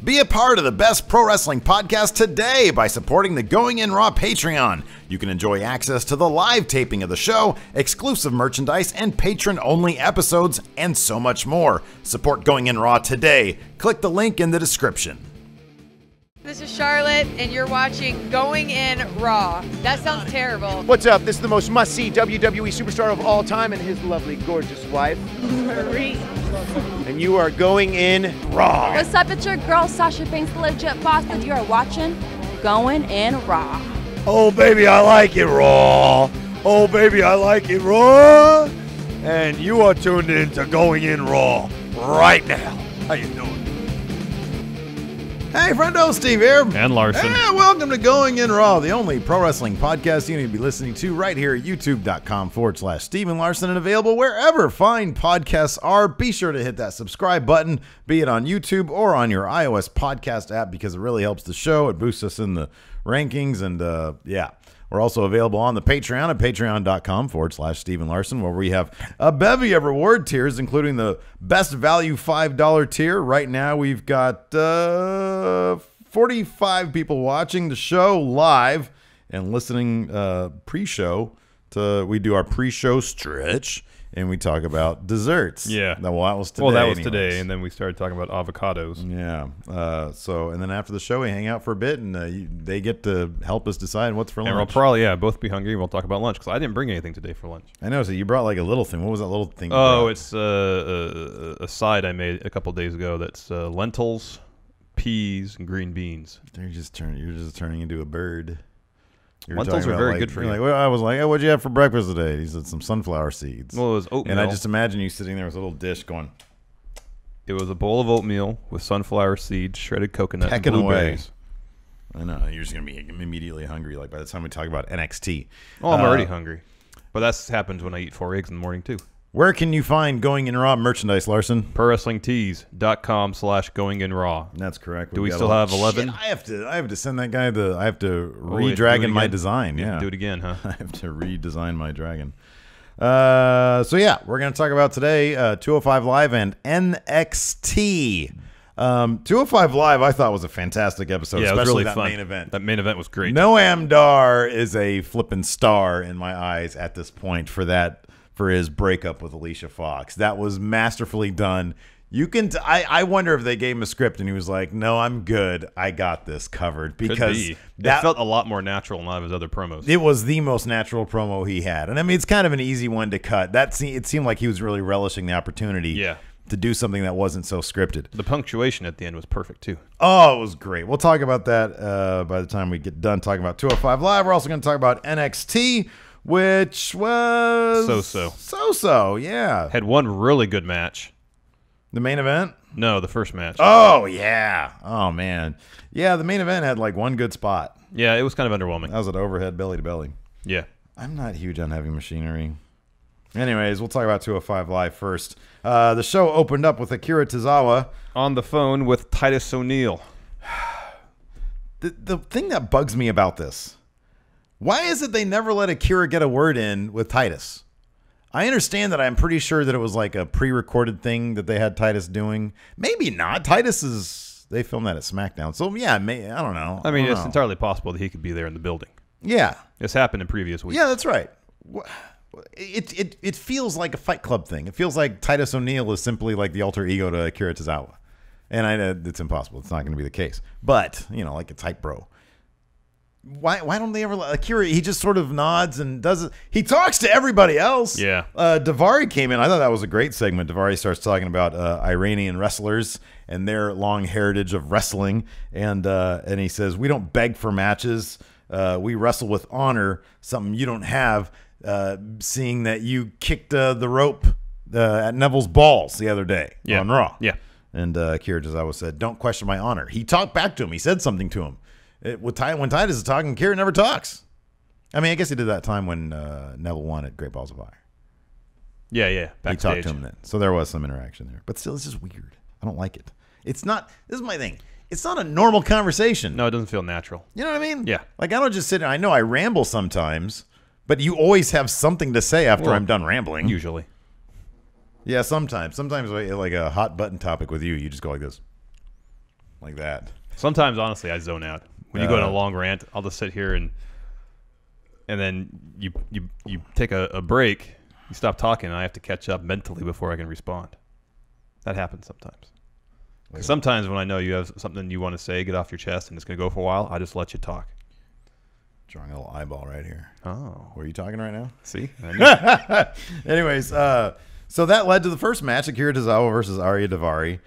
Be a part of the best pro wrestling podcast today by supporting the Going In Raw Patreon. You can enjoy access to the live taping of the show, exclusive merchandise, and patron-only episodes, and so much more. Support Going In Raw today. Click the link in the description. This is Charlotte, and you're watching Going In Raw. That sounds terrible. What's up? This is the most must-see WWE superstar of all time and his lovely, gorgeous wife, Marie. and you are going in Raw. What's up? It's your girl, Sasha Banks, the legit boss, and you are watching Going In Raw. Oh, baby, I like it raw. Oh, baby, I like it raw. And you are tuned in to Going In Raw right now. How you doing? Hey, friendo, Steve here. And Larson. Hey, welcome to Going In Raw, the only pro wrestling podcast you need to be listening to right here at youtube.com/Steven Larson, and available wherever fine podcasts are. Be sure to hit that subscribe button, be it on YouTube or on your iOS podcast app, because it really helps the show. It boosts us in the rankings, and yeah. We're also available on the Patreon at patreon.com/Steven Larson, where we have a bevy of reward tiers, including the best value $5 tier. Right now, we've got 45 people watching the show live and listening pre-show. We do our pre-show stretch, and we talk about desserts. Yeah. Well, that was today. Well, that was anyways. today, and then we started talking about avocados. Yeah. And then after the show, we hang out for a bit, and they get to help us decide what's for lunch. And we'll probably, both be hungry. We'll talk about lunch, because I didn't bring anything today for lunch. I know. So you brought like a little thing. What was that little thing? Oh, it's a side I made a couple days ago that's lentils, peas, and green beans. You're just turning into a bird. Lentils are very good for you. Well, I was like, hey, what'd you have for breakfast today? He said some sunflower seeds. Well, it was oatmeal. And I just imagine you sitting there with a little dish going. It was a bowl of oatmeal with sunflower seeds, shredded coconut, Pecking and blueberries. I know. You're just going to be immediately hungry, like by the time we talk about NXT. Oh, I'm already hungry. But that happens when I eat 4 eggs in the morning, too. Where can you find Going In Raw merchandise, Larson? ProWrestlingTees.com/GoingInRaw. That's correct. Do we still have 11? Shit, I have to send that guy I have to re-dragon my design. Yeah. Do it again, huh? I have to redesign my dragon. So yeah, we're going to talk about today 205 Live and NXT. 205 Live I thought was a fantastic episode, Yeah, especially it was really that fun. main event. That main event was great. Noam Dar is a flippin' star in my eyes at this point for his breakup with Alicia Fox. That was masterfully done. I wonder if they gave him a script and he was like, "No, I'm good. I got this covered." Because that felt a lot more natural than a lot of his other promos. It was the most natural promo he had, and I mean, it's kind of an easy one to cut. It seemed like he was really relishing the opportunity. Yeah. To do something that wasn't so scripted. The punctuation at the end was perfect, too. Oh, it was great. We'll talk about that by the time we get done talking about 205 Live. We're also going to talk about NXT, which was... So-so, yeah. Had one really good match. The main event? No, the first match. Oh, yeah. Oh, man. Yeah, the main event had like one good spot. Yeah, it was kind of underwhelming. That was an overhead belly-to-belly. Yeah. I'm not huge on heavy machinery. Anyways, we'll talk about 205 Live first. The show opened up with Akira Tozawa on the phone with Titus O'Neil. The thing that bugs me about this, why is it they never let Akira get a word in with Titus? I understand that. I'm pretty sure that it was like a pre-recorded thing that they had Titus doing. Maybe not. They filmed that at SmackDown. So, yeah, I don't know. I mean, it's entirely possible that he could be there in the building. Yeah. This happened in previous weeks. Yeah, that's right. It feels like a Fight Club thing. It feels like Titus O'Neil is simply like the alter ego to Akira Tozawa. And it's impossible. It's not going to be the case. But, like it's hype bro. Why don't they ever let Akira? He just sort of nods and does it. He talks to everybody else. Yeah. Davari came in. I thought that was a great segment. Davari starts talking about Iranian wrestlers and their long heritage of wrestling. And he says, we don't beg for matches. We wrestle with honor, something you don't have. Seeing that you kicked the rope at Neville's balls the other day on Raw. Yeah. And Akira Tozawa said, don't question my honor. He talked back to him. He said something to him. When Titus is talking, Akira never talks. I mean, I guess he did that time when Neville won at Great Balls of Fire. Yeah. Backstage. He talked to him then. So there was some interaction there. But still, it's just weird. I don't like it. It's not, this is my thing. It's not a normal conversation. No, it doesn't feel natural. You know what I mean? Yeah. Like, I don't just sit there. I know I ramble sometimes. But you always have something to say after I'm done rambling. Usually. Yeah, sometimes. Sometimes like a hot button topic with you just go like this. like that. Sometimes, honestly, I zone out. When you go on a long rant, I'll just sit here and then you take a break, you stop talking, and I have to catch up mentally before I can respond. That happens sometimes. Sometimes when I know you have something you want to say, get off your chest, and it's going to go for a while, I just let you talk. Drawing a little eyeball right here. Oh. Were you talking right now? See? Anyways, so that led to the first match, Akira Tozawa versus Arya Davari.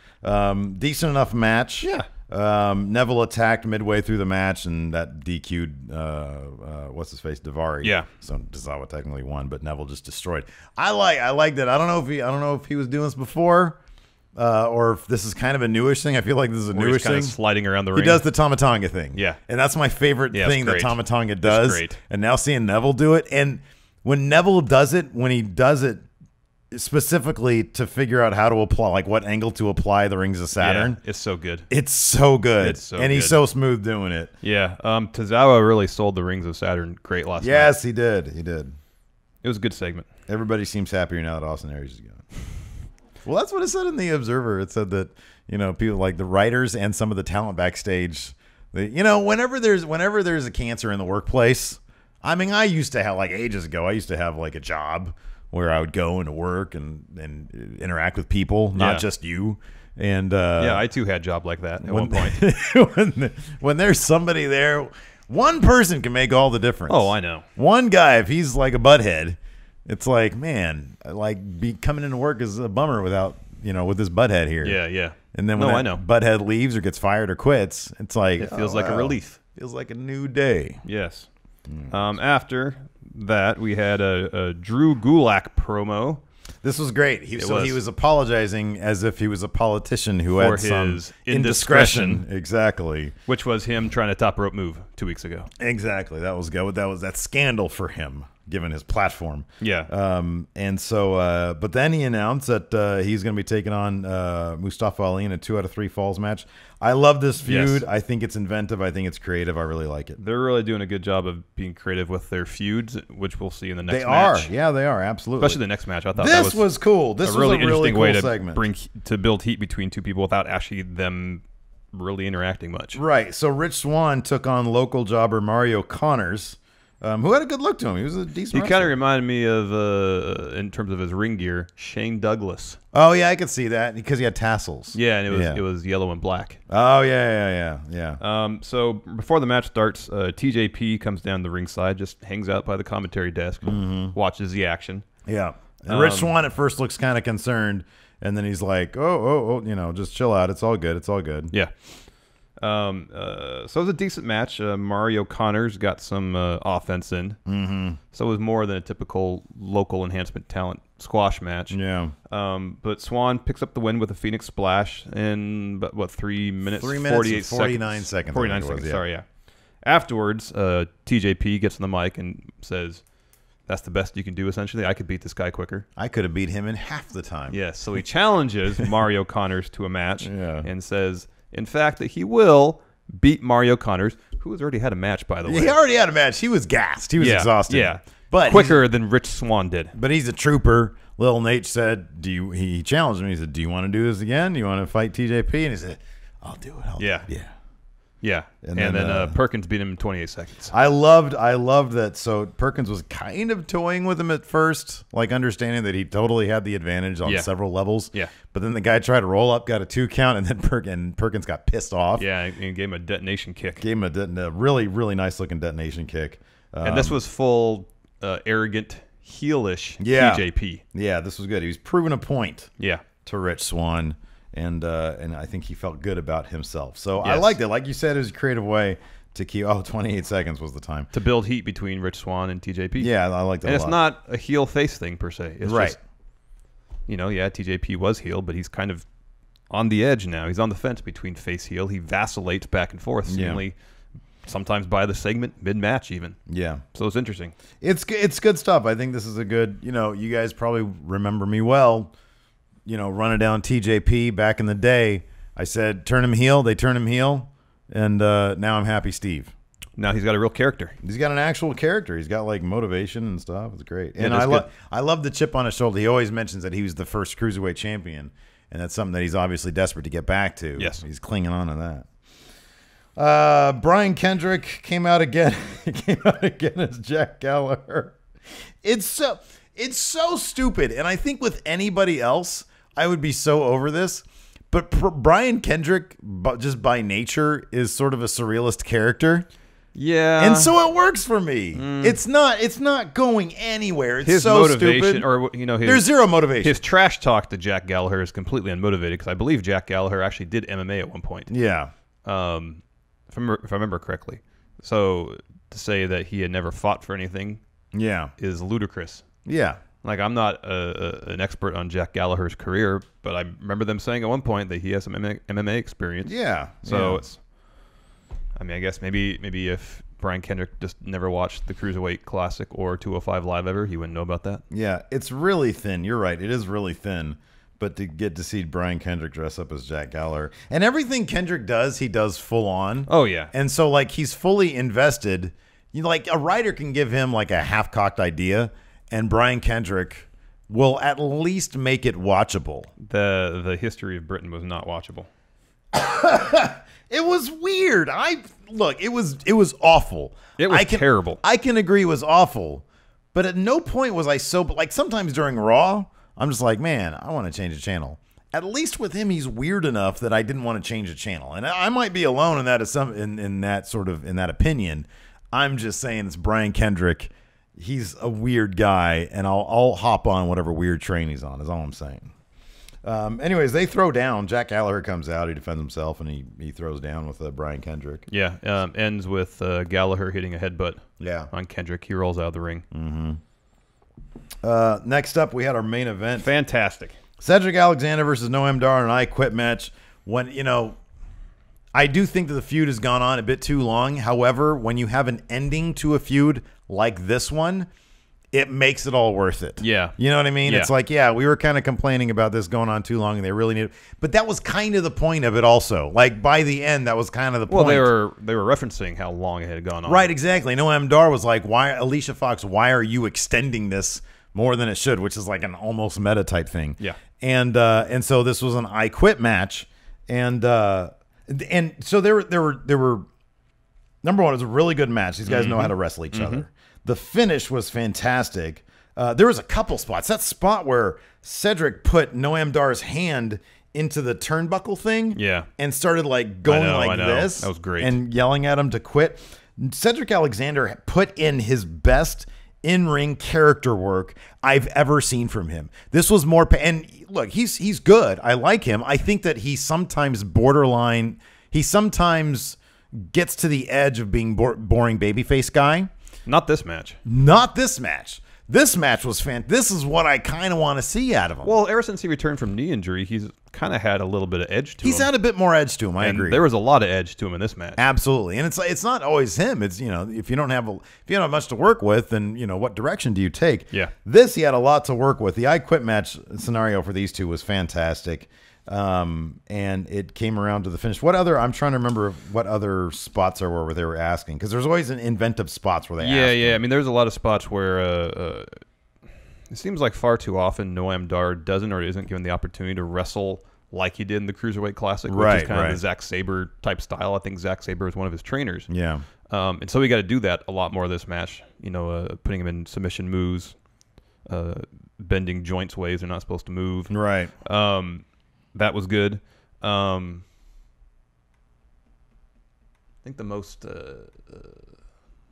Decent enough match. Yeah. Neville attacked midway through the match, and that DQ'd what's his face, Davari. Yeah. So Tozawa technically won, but Neville just destroyed. I like that. I don't know if he was doing this before, or if this is kind of a newish thing. I feel like this is a newish thing. Sliding around the ring. He does the Tama Tonga thing. Yeah. And that's my favorite thing that Tama Tonga does. It's great. And now seeing Neville do it, and when Neville does it, when he does it specifically to figure out how to apply, like what angle to apply the Rings of Saturn. Yeah, it's so good. It's so good. And he's so smooth doing it. Yeah. Tozawa really sold the Rings of Saturn great last night. Yes, he did. He did. It was a good segment. Everybody seems happier now that Austin Aries is gone. Well, that's what it said in the Observer. It said that, people like the writers and some of the talent backstage, whenever there's a cancer in the workplace, I mean, I used to have, like ages ago, I used to have like a job where I would go into work and interact with people, not just you. And I too had a job like that at one point. when there's somebody there, one person can make all the difference. Oh, I know. One guy, if he's like a butthead, it's like, man, coming into work is a bummer without, with this butthead here. Yeah, yeah. And then when I know. butthead leaves or gets fired or quits, it's like it feels like a relief. Feels like a new day. Yes. After that, we had a Drew Gulak promo. This was great. He was apologizing as if he was a politician who had some indiscretion. Exactly. Which was him trying a top rope move 2 weeks ago. Exactly. That was good. That was that scandal for him, given his platform. Yeah. And so, but then he announced that he's going to be taking on Mustafa Ali in a 2 out of 3 falls match. I love this feud. Yes. I think it's inventive. I think it's creative. I really like it. They're really doing a good job of being creative with their feuds, which we'll see in the next match. They are. Yeah, they are. Absolutely. Especially the next match. I thought this was cool. This was a really interesting cool way to segment. to build heat between two people without actually them really interacting much. Right. So Rich Swan took on local jobber Mario Connors, who had a good look to him. He was a decent He kind of reminded me of, in terms of his ring gear, Shane Douglas. Oh, yeah, I could see that because he had tassels. Yeah, and it was yellow and black. Oh, yeah. So before the match starts, TJP comes down the ringside, just hangs out by the commentary desk, watches the action. Yeah. And Rich Swan at first looks kind of concerned, and then he's like, oh, just chill out. It's all good. It's all good. Yeah. So it was a decent match. Mario Connors got some offense in. So it was more than a typical local enhancement talent squash match. Yeah. But Swan picks up the win with a Phoenix Splash in, 3 minutes? 3 minutes 48 and 49 seconds. 49 seconds, sorry, yeah. Afterwards, TJP gets on the mic and says, that's the best you can do, essentially. I could beat this guy quicker. I could have beat him in half the time. Yes, so he challenges Mario Connors to a match and says, in fact, that he will beat Mario Connors, who has already had a match, by the way. He already had a match. He was gassed. He was exhausted. Yeah, but quicker than Rich Swan did. But he's a trooper. Lil Nate said, he challenged me. He said, do you want to do this again? Do you want to fight TJP? And he said, I'll do it. I'll do it. Yeah. And then Perkins beat him in 28 seconds. I loved that. So Perkins was kind of toying with him at first, like understanding that he totally had the advantage on several levels. Yeah. But then the guy tried to roll up, got a 2 count, and then Perkins got pissed off. Yeah, and gave him a detonation kick. Gave him a really, really nice looking detonation kick. And this was full arrogant, heelish TJP. Yeah, this was good. He was proving a point. Yeah. To Rich Swan. And I think he felt good about himself. So I liked it. Like you said, it was a creative way to keep... 28 seconds was the time. To build heat between Rich Swan and TJP. Yeah, I liked it a lot. And it's not a heel-face thing, per se. It's right. Just, TJP was heel, but he's kind of on the edge now. He's on the fence between face-heel. He vacillates back and forth, seemingly sometimes by the segment, mid-match even. Yeah. So it's interesting. It's good stuff. I think this is a good... you guys probably remember me well... running down TJP back in the day. I said, turn him heel. They turn him heel. And now I'm happy Steve. Now he's got a real character. He's got an actual character. He's got like motivation and stuff. It's great. And I love the chip on his shoulder. He always mentions that he was the first cruiserweight champion. and that's something that he's obviously desperate to get back to. Yes. He's clinging on to that. Brian Kendrick came out again. He came out again as Jack Gallagher. It's so stupid, and I think with anybody else, I would be so over this. But Brian Kendrick, just by nature, is sort of a surrealist character. Yeah, and so it works for me. It's not going anywhere. It's his so motivation, stupid. or there's zero motivation. His trash talk to Jack Gallagher is completely unmotivated because I believe Jack Gallagher actually did MMA at one point. Yeah, if I remember correctly. So to say that he had never fought for anything, is ludicrous. Yeah. Like, I'm not an expert on Jack Gallagher's career, but I remember them saying at one point that he has some MMA experience. Yeah. So it's, I mean, I guess maybe if Brian Kendrick just never watched the Cruiserweight Classic or 205 Live ever, he wouldn't know about that. Yeah, it's really thin. You're right. It is really thin. But to get to see Brian Kendrick dress up as Jack Gallagher, and everything Kendrick does, he does full on. Oh, yeah. And so, like, he's fully invested. You know, like, a writer can give him, like, a half-cocked idea, and Brian Kendrick will at least make it watchable. The history of Britain was not watchable. It was weird. It was awful. It was terrible. I can agree it was awful, but at no point was I so, like, sometimes during Raw, I'm just like, man, I want to change the channel. At least with him, he's weird enough that I didn't want to change the channel, and I might be alone in that in that opinion. I'm just saying it's Brian Kendrick. He's a weird guy, and I'll hop on whatever weird train he's on, is all I'm saying. Anyways, they throw down. Jack Gallagher comes out. He defends himself, and he throws down with Brian Kendrick. Yeah, ends with Gallagher hitting a headbutt on Kendrick. He rolls out of the ring. Mm-hmm. Next up, we had our main event. Fantastic. Cedric Alexander versus Noam Dar in an I Quit match. When, I do think that the feud has gone on a bit too long. However, when you have an ending to a feud like this one, it makes it all worth it. Yeah. You know what I mean? Yeah. It's like, we were kind of complaining about this going on too long, and they really needed. But that was kind of the point of it also. Like, by the end, that was kind of the point. Well, they were referencing how long it had gone on. Right, exactly. Noam Dar was like, "Why, Alicia Fox, why are you extending this more than it should?" Which is like an almost meta type thing. Yeah. And so this was an I Quit match. And so there were number one, it was a really good match. These guys know how to wrestle each other. The finish was fantastic. There was a couple spots. That spot where Cedric put Noam Dar's hand into the turnbuckle thing, and started like going this. That was great. And yelling at him to quit. Cedric Alexander put in his best in-ring character work I've ever seen from him. This was more, and look, he's good. I like him. I think that he sometimes gets to the edge of being boring babyface guy. Not this match. Not this match. This match was This is what I kind of want to see out of him. Well, ever since he returned from knee injury, he's kind of had a little bit of edge to him. He's had a bit more edge to him. I agree. There was a lot of edge to him in this match. Absolutely, and it's not always him. It's if you don't have much to work with, then what direction do you take? Yeah. This he had a lot to work with. The I Quit match scenario for these two was fantastic. And it came around to the finish. I'm trying to remember what other spots there were where they were asking, because there's always an inventive spots where they ask. Yeah. I mean, there's a lot of spots where it seems like far too often Noam Dar doesn't or isn't given the opportunity to wrestle like he did in the Cruiserweight Classic, which is kind of the Zack Sabre type style. I think Zack Sabre is one of his trainers. Yeah. And so we got to do that a lot more this match. Putting him in submission moves, bending joints ways they're not supposed to move. Right. That was good. I think the most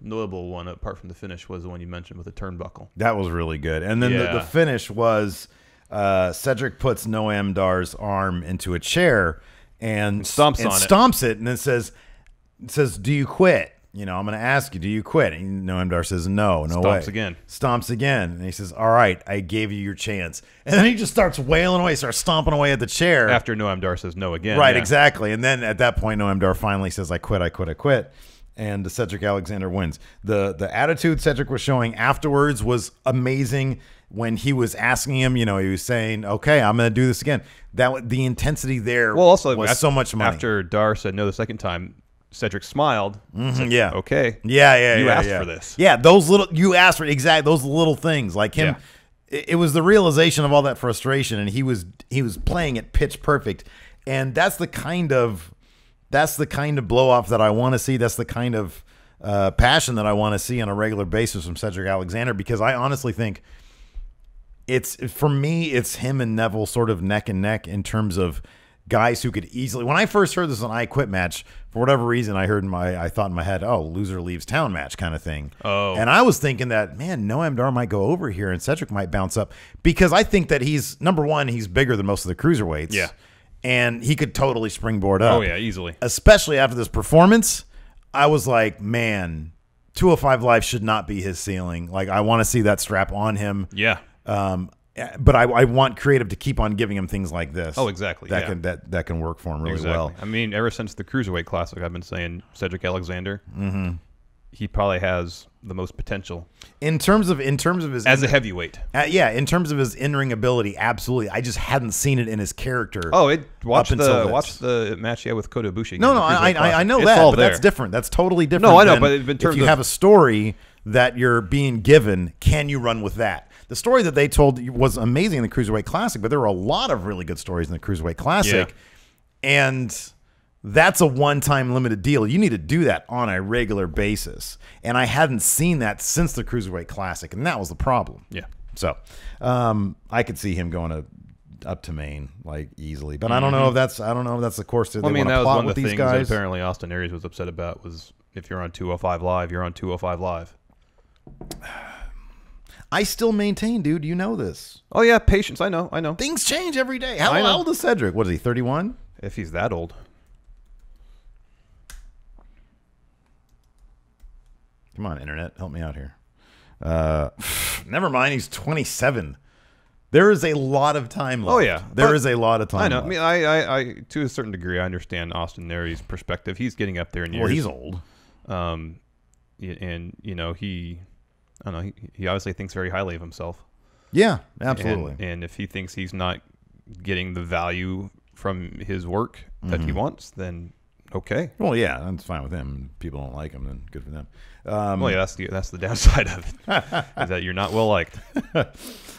notable one, apart from the finish, was the one you mentioned with the turnbuckle. That was really good. And then the finish was Cedric puts Noam Dar's arm into a chair and stomps it, and then says, "Do you quit? I'm going to ask you, do you quit?" And Noam Dar says, no way. Stomps again. And he says, all right, I gave you your chance. And then he just starts wailing away, starts stomping away at the chair. After Noam Dar says no again. Right, exactly. And then at that point, Noam Dar finally says, I quit. And Cedric Alexander wins. The attitude Cedric was showing afterwards was amazing. When he was asking him, he was saying, okay, I'm going to do this again. The intensity there was so much money. After Dar said no the second time, Cedric smiled. Said, okay. You asked for this. Yeah, those little things like him. it was the realization of all that frustration, and he was playing it pitch perfect, and that's the kind of blow off that I want to see. That's the kind of passion that I want to see on a regular basis from Cedric Alexander, because I honestly think for me it's him and Neville sort of neck and neck in terms of guys who could easily. When I first heard this on I Quit match, for whatever reason, I thought in my head, oh, loser leaves town match kind of thing. Oh, and I was thinking that, man, Noam Dar might go over here and Cedric might bounce up, because I think that he's number one, he's bigger than most of the cruiserweights. Yeah, and he could totally springboard up. Oh yeah, easily. Especially after this performance, I was like, man, 205 Live should not be his ceiling. Like, I want to see that strap on him. Yeah. But I want creative to keep on giving him things like this. Oh, exactly. That can work for him really well. I mean, ever since the Cruiserweight Classic, I've been saying Cedric Alexander. He probably has the most potential in terms of his as a heavyweight. Yeah, in terms of his in-ring ability, absolutely. I just hadn't seen it in his character. Oh, watch the match he had with Kota Ibushi. No, I know that, but that's different. That's totally different. No, I know, but in terms if you have a story that you're being given, can you run with that? The story that they told was amazing in the Cruiserweight Classic, but there were a lot of really good stories in the Cruiserweight Classic, and that's a one-time limited deal. You need to do that on a regular basis, and I hadn't seen that since the Cruiserweight Classic, and that was the problem. Yeah. So I could see him going up to Maine like easily, but I don't know if that's the course that they want to plot with these guys. That was one of the things that apparently Austin Aries was upset about, was if you're on 205 Live, you're on 205 Live. I still maintain, dude, you know this. Oh, yeah, patience. I know. Things change every day. How old is Cedric? What is he, 31? If he's that old. Come on, Internet. Help me out here. Never mind, he's 27. There is a lot of time left. Oh, yeah. There is a lot of time I know. left. I mean, I to a certain degree, I understand Austin Aries' perspective. He's getting up there in years. Well, he's old. And, you know, I don't know. He obviously thinks very highly of himself. Yeah, absolutely. And if he thinks he's not getting the value from his work that he wants, then okay. Well, yeah, that's fine with him. People don't like him, then good for them. Well, yeah, that's the downside of it, is that you're not well liked.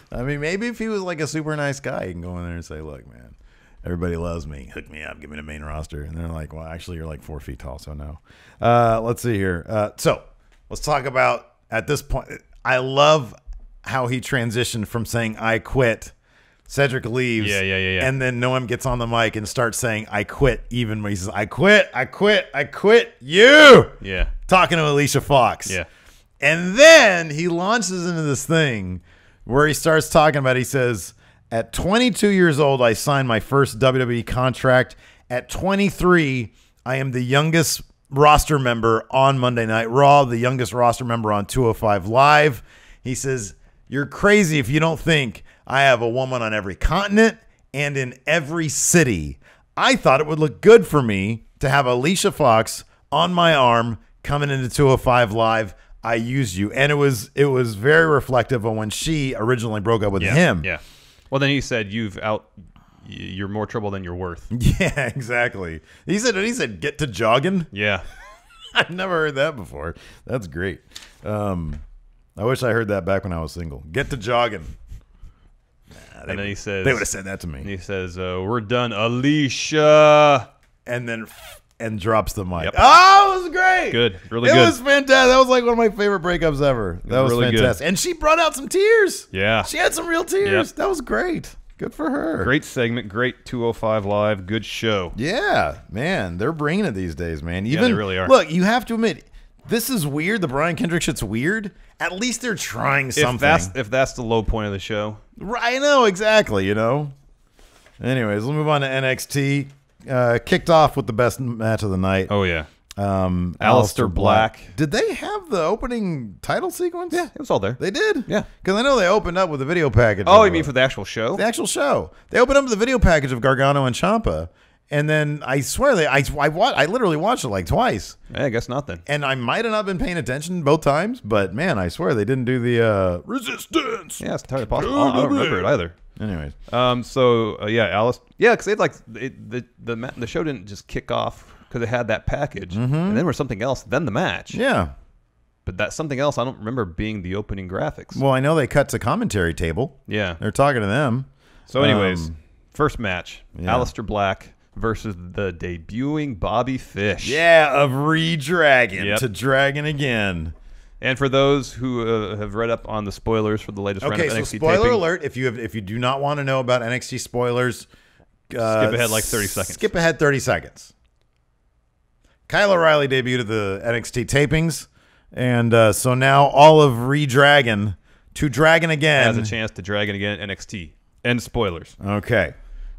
I mean, maybe if he was like a super nice guy, you can go in there and say, look, man, everybody loves me. Hook me up. Give me the main roster. And they're like, well, actually, you're like 4 feet tall, so no. Let's see here. So let's talk about, at this point, I love how he transitioned from saying I quit, Cedric leaves, yeah, and then Noam gets on the mic and starts saying I quit, even when he says I quit you. Yeah. Talking to Alicia Fox. Yeah. And then he launches into this thing where he starts talking about, he says, at 22 years old, I signed my first WWE contract. At 23, I am the youngest roster member on Monday Night Raw, the youngest roster member on 205 Live. He says, you're crazy if you don't think I have a woman on every continent and in every city. I thought it would look good for me to have Alicia Fox on my arm coming into 205 Live. I used you. And it was very reflective of when she originally broke up with him. Yeah. Well, then he said, you're more trouble than you're worth. Yeah, exactly. He said, get to jogging. Yeah. I've never heard that before. That's great. I wish I heard that back when I was single. Get to jogging. And then he says, they would have said that to me. And he says, we're done, Alicia. And drops the mic. Yep. Oh, it was great. Good. Really good. It was fantastic. That was like one of my favorite breakups ever. That was really fantastic. good. And she brought out some tears. Yeah. She had some real tears. Yep. That was great. Good for her. Great segment. Great 205 Live. Good show. Yeah, man. They're bringing it these days, man. They really are. Look, you have to admit, this is weird. The Brian Kendrick shit's weird. At least they're trying something. If that's the low point of the show. Right, I know, exactly, you know. Anyways, let's move on to NXT. Kicked off with the best match of the night. Oh, yeah. Aleister Black. Did they have the opening title sequence? Yeah, it was all there. They did? Yeah. Because I know they opened up with a video package. Oh, you mean for the actual show? The actual show. They opened up with a video package of Gargano and Ciampa. And then I swear, I literally watched it like twice. I guess not then. And I might have not been paying attention both times, but man, I swear they didn't do the resistance. Yeah, it's entirely possible. I don't remember it either. Anyways, yeah, Alice. Yeah, because they'd the show didn't just kick off because it had that package, and then there was something else, then the match. Yeah. But that's something else I don't remember being the opening graphics. Well, I know they cut to commentary table. Yeah. They're talking to them. So anyways, first match, yeah. Aleister Black versus the debuting Bobby Fish. Yeah, of Re-Dragon Yep. to Dragon again. And for those who have read up on the spoilers for the latest round of Okay, so NXT spoiler taping, alert, if you do not want to know about NXT spoilers, skip ahead like 30 seconds. Skip ahead 30 seconds. Kyle O'Reilly debuted at the NXT tapings, and so now all of Re-Dragon to Dragon again. Has a chance to Dragon again at NXT. End spoilers. Okay.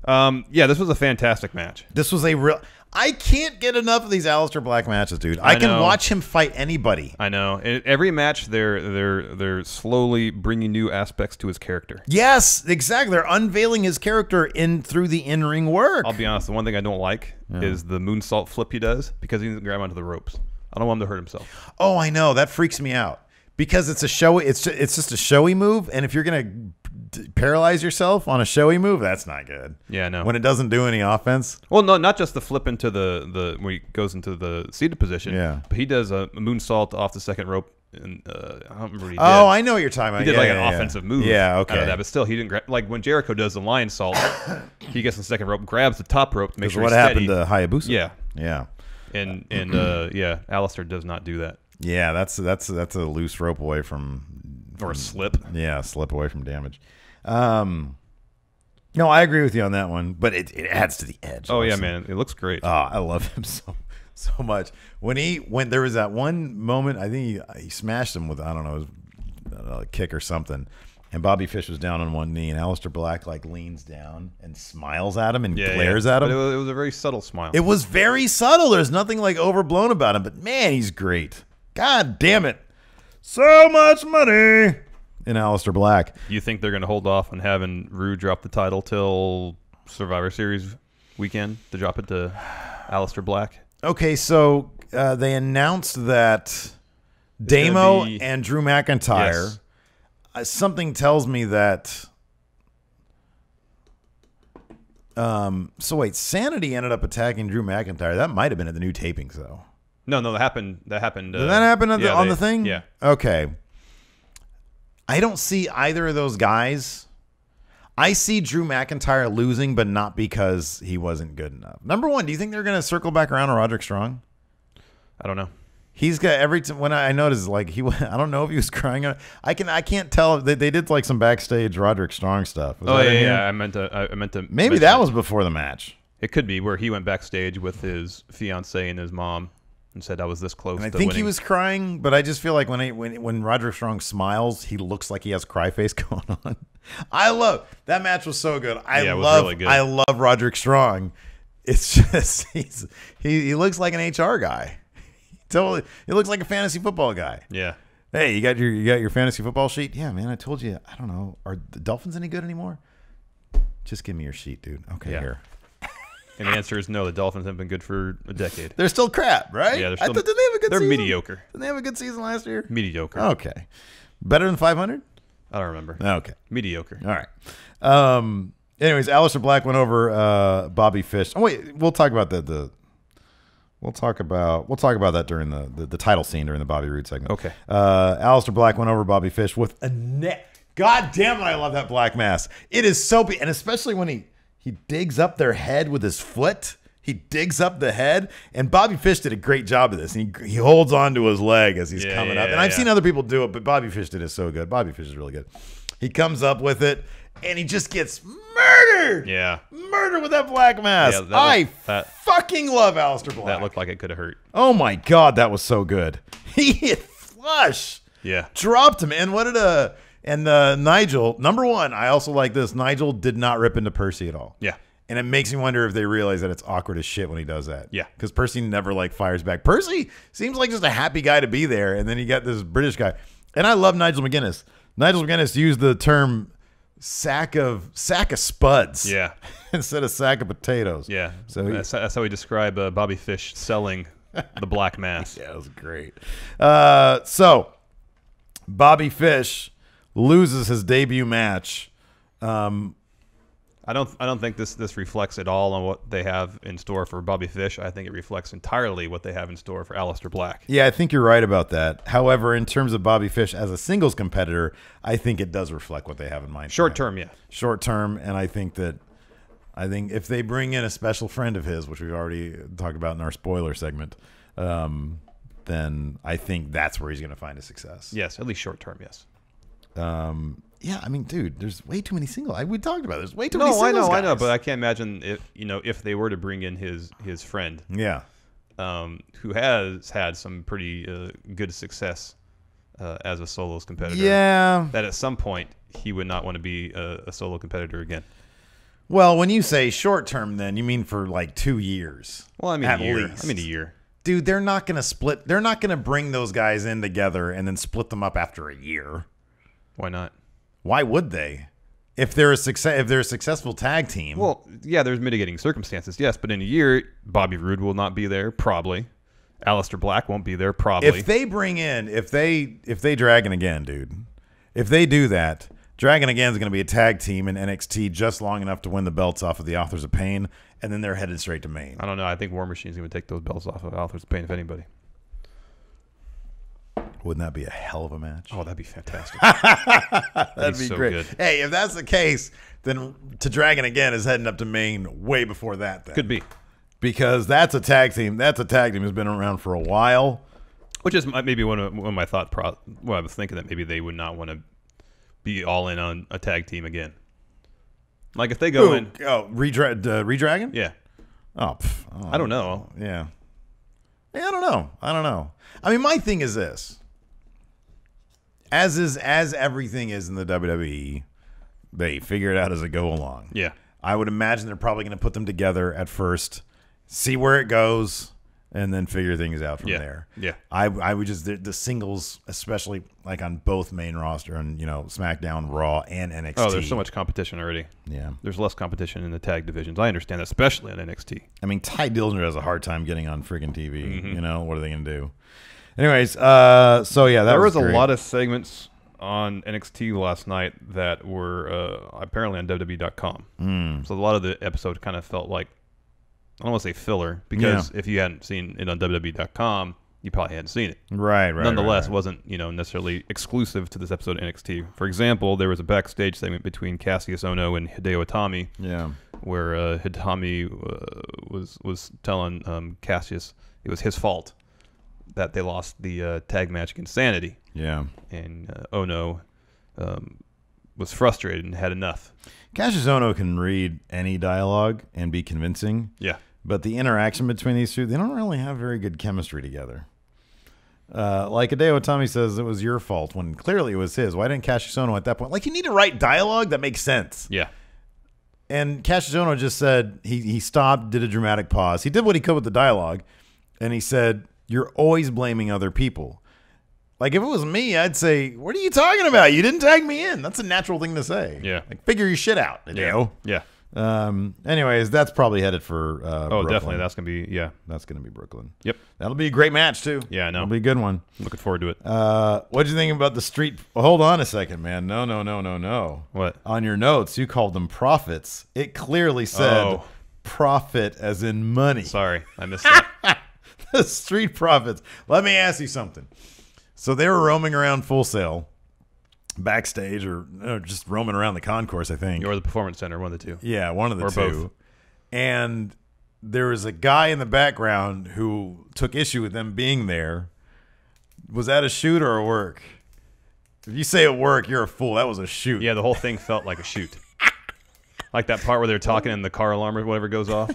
Yeah, this was a fantastic match. This was a real... I can't get enough of these Aleister Black matches, dude. I can know. watch him fight anybody. I know. Every match, they're slowly bringing new aspects to his character. Yes, exactly. They're unveiling his character through the in-ring work. I'll be honest. The one thing I don't like is the moonsault flip he does because he doesn't grab onto the ropes. I don't want him to hurt himself. Oh, I know. That freaks me out because it's a showy. It's just a showy move, and if you're gonna paralyze yourself on a showy move, that's not good. Yeah, no. When it doesn't do any offense. Well, no, not just the flip into the when he goes into the seated position. Yeah. But he does a moonsault off the second rope. And I don't remember what he did. Oh, I know what you're talking about. He did yeah, like yeah, an offensive move. Yeah, okay. Out of that, but still, he didn't grab. Like when Jericho does the lion salt, he gets the second rope, grabs the top rope to make sure what he's happened steady. to Hayabusa? Yeah, yeah, and yeah, Aleister does not do that. Yeah, that's a loose rope away from Or a slip. Yeah, slip away from damage. No, I agree with you on that one, but it adds to the edge. Oh yeah, man, it looks great. Oh, I love him so much. When there was that one moment, I think he smashed him with, I don't know, a kick or something, and Bobby Fish was down on one knee, and Aleister Black like leans down and smiles at him and glares at him. But it was a very subtle smile. It was very subtle. There's nothing like overblown about him, but man, he's great. God damn it. So much money in Aleister Black. You think they're going to hold off on having Roode drop the title till Survivor Series weekend to drop it to Aleister Black? Okay, so they announced that Damo and Drew McIntyre. Yes. Something tells me that. So wait, Sanity ended up attacking Drew McIntyre. That might have been at the new tapings, though. No, that happened. Did that happen on the thing? Yeah. Okay. I don't see either of those guys. I see Drew McIntyre losing, but not because he wasn't good enough. Number one, do you think they're going to circle back around to Roderick Strong? I don't know. He's got every time when I noticed, like I don't know if he was crying. I can't tell. They did like some backstage Roderick Strong stuff. Was that in here? I meant to. Maybe that was before the match. It could be where he went backstage with his fiance and his mom and said I was this close. And I to think winning. he was crying, but I just feel like when Roderick Strong smiles, he looks like he has cry face going on. I love that match was so good. It was really good. I love Roderick Strong. It's just he looks like an HR guy. Totally, he looks like a fantasy football guy. Yeah. Hey, you got your fantasy football sheet? Yeah, man. I told you. I don't know. Are the Dolphins any good anymore? Just give me your sheet, dude. Okay, Yeah. here. And the answer is no. The Dolphins haven't been good for a decade. They're still crap, right? Yeah, they're still. Did they have a good They're season? mediocre. Did they have a good season last year? Mediocre. Okay. Better than 500? I don't remember. Okay. Mediocre. All right. Anyways, Aleister Black went over Bobby Fish. Oh wait, we'll talk about we'll talk about that during the title scene during the Bobby Roode segment. Okay. Aleister Black went over Bobby Fish with a net. God damn it, I love that black mass. It is so big, and especially when he digs up their head with his foot. He digs up the head, and Bobby Fish did a great job of this. He holds onto his leg as he's coming up. And I've seen other people do it, but Bobby Fish did it so good. Bobby Fish is really good. He comes up with it, and he just gets murdered. Yeah. Murdered with that black mass. Yeah, I fucking love Aleister Black. That looked like it could have hurt. Oh, my God, that was so good. He hit flush. Yeah. Dropped him. And what did Nigel, number one, I also like this. Nigel did not rip into Percy at all. Yeah. And it makes me wonder if they realize that it's awkward as shit when he does that. Yeah. Because Percy never fires back. Percy seems like just a happy guy to be there. And then you got this British guy. And I love Nigel McGuinness. Nigel McGuinness used the term sack of spuds. Yeah. Instead of sack of potatoes. Yeah. So that's how we describe Bobby Fish selling the black mass. Yeah, it was great. So Bobby Fish loses his debut match. I don't think this reflects at all on what they have in store for Bobby Fish. I think it reflects entirely what they have in store for Aleister Black. Yeah, I think you're right about that. However, in terms of Bobby Fish as a singles competitor, I think it does reflect what they have in mind. Short term, yeah. Short term, and I think if they bring in a special friend of his, which we've already talked about in our spoiler segment, then I think that's where he's going to find a success. Yes, at least short term, yes. Yeah, I mean, dude, there's way too many singles. We talked about it. There's way too many singles I guys. know, but I can't imagine if they were to bring in his friend, yeah, who has had some pretty good success as a solos competitor. Yeah, that at some point he would not want to be a solo competitor again. Well, when you say short term, then you mean for like 2 years. Well, I mean at a year. least. I mean a year. Dude, they're not going to split. They're not going to bring those guys in together and then split them up after a year. Why not? Why would they? If they're a successful tag team. Well, yeah, there's mitigating circumstances, yes, but in a year, Bobby Roode will not be there, probably. Aleister Black won't be there, probably. If they bring in, if they Dragon again, dude, if they do that, Dragon again is going to be a tag team in NXT just long enough to win the belts off of the Authors of Pain, and then they're headed straight to Maine. I don't know. I think War Machine's going to take those belts off of Authors of Pain, if anybody. Wouldn't that be a hell of a match? Oh, that'd be fantastic. That'd be so great. good. Hey, if that's the case, then To Dragon Again is heading up to Maine way before that. Then. Could be. Because that's a tag team. That's a tag team that's been around for a while. Which is maybe one of my thought I was thinking that maybe they would not want to be all in on a tag team again. Like if they go in. Oh, Redragon? Yeah. Oh, I don't know. Yeah. I don't know. I mean, my thing is this. As everything is in the WWE, they figure it out as they go along. Yeah. I would imagine they're probably going to put them together at first, see where it goes, and then figure things out from there. Yeah. I would just the singles, especially like on both main roster and SmackDown, Raw, and NXT. Oh, there's so much competition already. Yeah. There's less competition in the tag divisions. I understand that, especially on NXT. I mean, Ty Dillinger has a hard time getting on friggin' TV. Mm-hmm. What are they going to do? Anyways, so yeah, there was great. a lot of segments on NXT last night that were apparently on WWE.com. So a lot of the episode kind of felt like, I don't want to say filler, because if you hadn't seen it on WWE.com, you probably hadn't seen it. Right. Nonetheless, it wasn't necessarily exclusive to this episode of NXT. For example, there was a backstage segment between Cassius Ohno and Hideo Itami. Yeah. Where Itami was telling Cassius it was his fault that they lost the tag match against Sanity. Yeah. And Ohno was frustrated and had enough. Cassius Ohno can read any dialogue and be convincing. Yeah. But the interaction between these two, they don't really have very good chemistry together. Like Hideo Itami says, it was your fault when clearly it was his. Why didn't Cassius Ohno at that point? Like, you need to write dialogue that makes sense. Yeah. And Cassius Ohno just said, he stopped, did a dramatic pause. He did what he could with the dialogue. And he said, you're always blaming other people. Like, if it was me, I'd say, what are you talking about? You didn't tag me in. That's a natural thing to say. Yeah. Like, figure your shit out, Hideo. Yeah. Anyways, that's probably he'd for Brooklyn. Definitely. That's going to be, That's going to be Brooklyn. Yep. That'll be a great match, too. Yeah, I know. That'll be a good one. Looking forward to it. What'd you think about the street? Well, hold on a second, man. No. What? On your notes, you called them Prophets. It clearly said profit as in money. Sorry, I missed that. The Street Profits. Let me ask you something. So they were roaming around Full Sail backstage or just roaming around the concourse, I think. Or the Performance Center, one of the two. Yeah, one of the or two. Both. And there was a guy in the background who took issue with them being there. Was that a shoot or a work? If you say a work, you're a fool. That was a shoot. Yeah, the whole thing felt like a shoot. Like that part where they're talking and the car alarm or whatever goes off.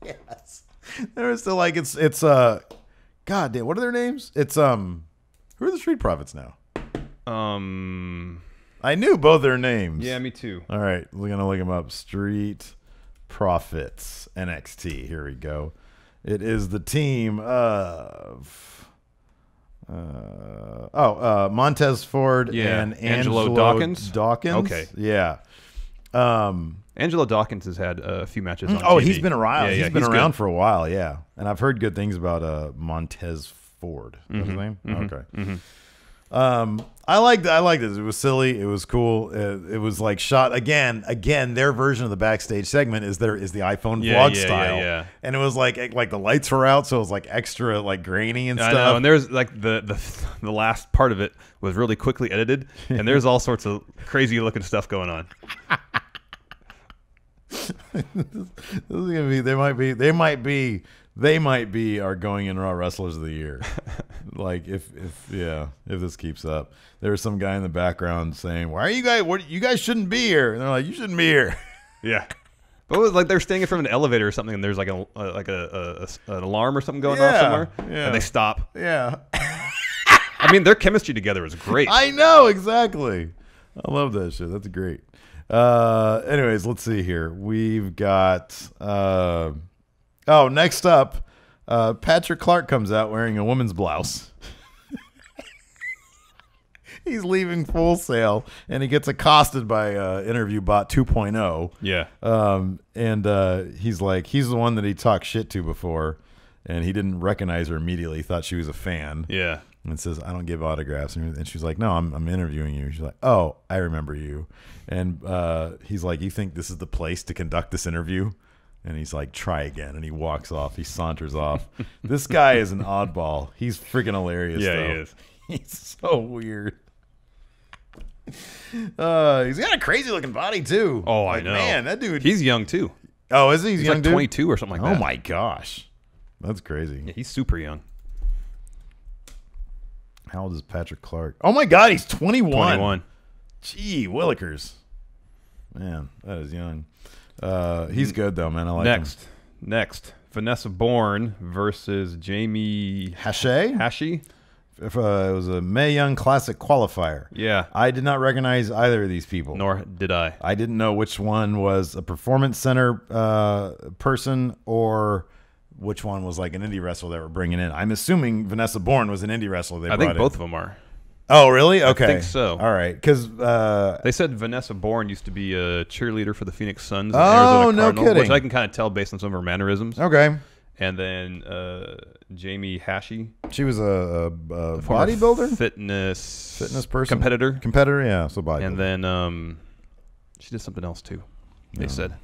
Yes. There was still like it's God damn, what are their names? It's who are the Street Profits now? I knew both their names. Yeah, me too. All right, we're gonna look them up. Street Profits NXT. Here we go. It is the team of Montez Ford and Angelo Dawkins. Okay. Yeah. Angelo Dawkins has had a few matches on TV. He's been around. Yeah, he's been around for a while, yeah. And I've heard good things about Montez Ford. Is that his name? Okay. I liked this. It was silly. It was cool. It was like shot again. Their version of the backstage segment is the iPhone vlog style. Yeah. And it was like the lights were out, so it was like extra like grainy and stuff. I know, and there's like the last part of it was really quickly edited, and there's all sorts of crazy looking stuff going on. This is gonna be. They might be our going in Raw wrestlers of the year. Like if this keeps up, there was some guy in the background saying, "Why are you guys? You guys shouldn't be here." And they're like, "You shouldn't be here." Yeah, but it was like they're staying in front of an elevator or something, and there's like an alarm or something going off somewhere, and they stop. Yeah. I mean, their chemistry together is great. I know, exactly. I love that shit. That's great. Anyways, let's see here. We've got next up, Patrick Clark comes out wearing a woman's blouse. He's leaving Full Sail, and he gets accosted by Interview Bot 2.0. Yeah. And he's like, he's the one that he talked shit to before, and he didn't recognize her immediately. He thought she was a fan. Yeah. And says, "I don't give autographs." And she's like, "No, I'm interviewing you." She's like, "Oh, I remember you." And he's like, "You think this is the place to conduct this interview?" And he's like, "Try again." And he walks off. He saunters off. This guy is an oddball. He's freaking hilarious. Yeah, though. he is. He's so weird. He's got a crazy looking body too. Oh, like, I know. Man, that dude. He's young too. Oh, is he? He's young like dude? 22 or something like that. Oh my gosh, that's crazy. Yeah, he's super young. How old is Patrick Clark? Oh my God, he's 21. 21. Gee, Willikers. Man, that is young. He's good though, man. I like him. Next, Vanessa Bourne versus Jamie Hashi. It was a Mae Young Classic qualifier. Yeah. I did not recognize either of these people. Nor did I. I didn't know which one was a Performance Center person or which one was like an indie wrestler that we're bringing in. I'm assuming Vanessa Bourne was an indie wrestler. I think both of them are. Oh, really? Okay. I think so. All right. Because they said Vanessa Bourne used to be a cheerleader for the Phoenix Suns. Oh, Arizona no Cardinals, kidding. Which I can kind of tell based on some of her mannerisms. Okay. And then Jamie Hashi. She was a bodybuilder? Fitness person? Competitor, yeah. So bodybuilder. And then she did something else too, they said.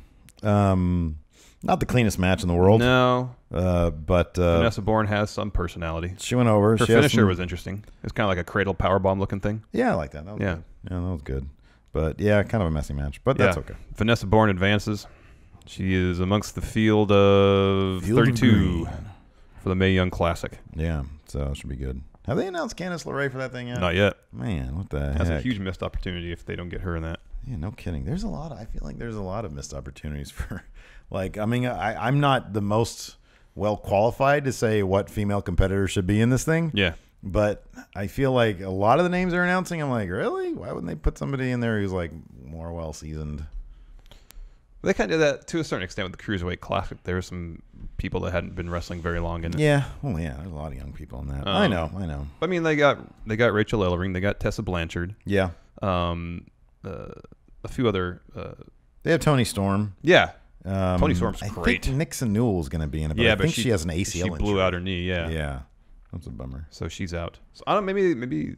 Not the cleanest match in the world. No. But Vanessa Bourne has some personality. She went over. Her finisher was interesting. It was kind of like a cradle powerbomb looking thing. Yeah, I like that. That was yeah. Good. Yeah, that was good. But yeah, kind of a messy match. But that's okay. Vanessa Bourne advances. She is amongst the field of 32 for the Mae Young Classic. Yeah, so it should be good. Have they announced Candice LeRae for that thing yet? Not yet. Man, what the heck? That's a huge missed opportunity if they don't get her in that. Yeah, no kidding. I feel like there's a lot of missed opportunities for, like, I mean, I'm not the most well qualified to say what female competitors should be in this thing. Yeah. But I feel like a lot of the names they're announcing, I'm like, really? Why wouldn't they put somebody in there who's like more well seasoned? They kind of did that to a certain extent with the Cruiserweight Classic. There were some people that hadn't been wrestling very long in it. Yeah, well, yeah, there's a lot of young people in that. I know. I mean, they got Rachel Ellering, they got Tessa Blanchard. Yeah. A few other. They have Toni Storm. Yeah. Toni Storm's great. I think Nixon Newell is going to be in it, but yeah, I think she has an ACL. She blew out her knee. Yeah. Yeah. That's a bummer. So she's out. So I don't. Maybe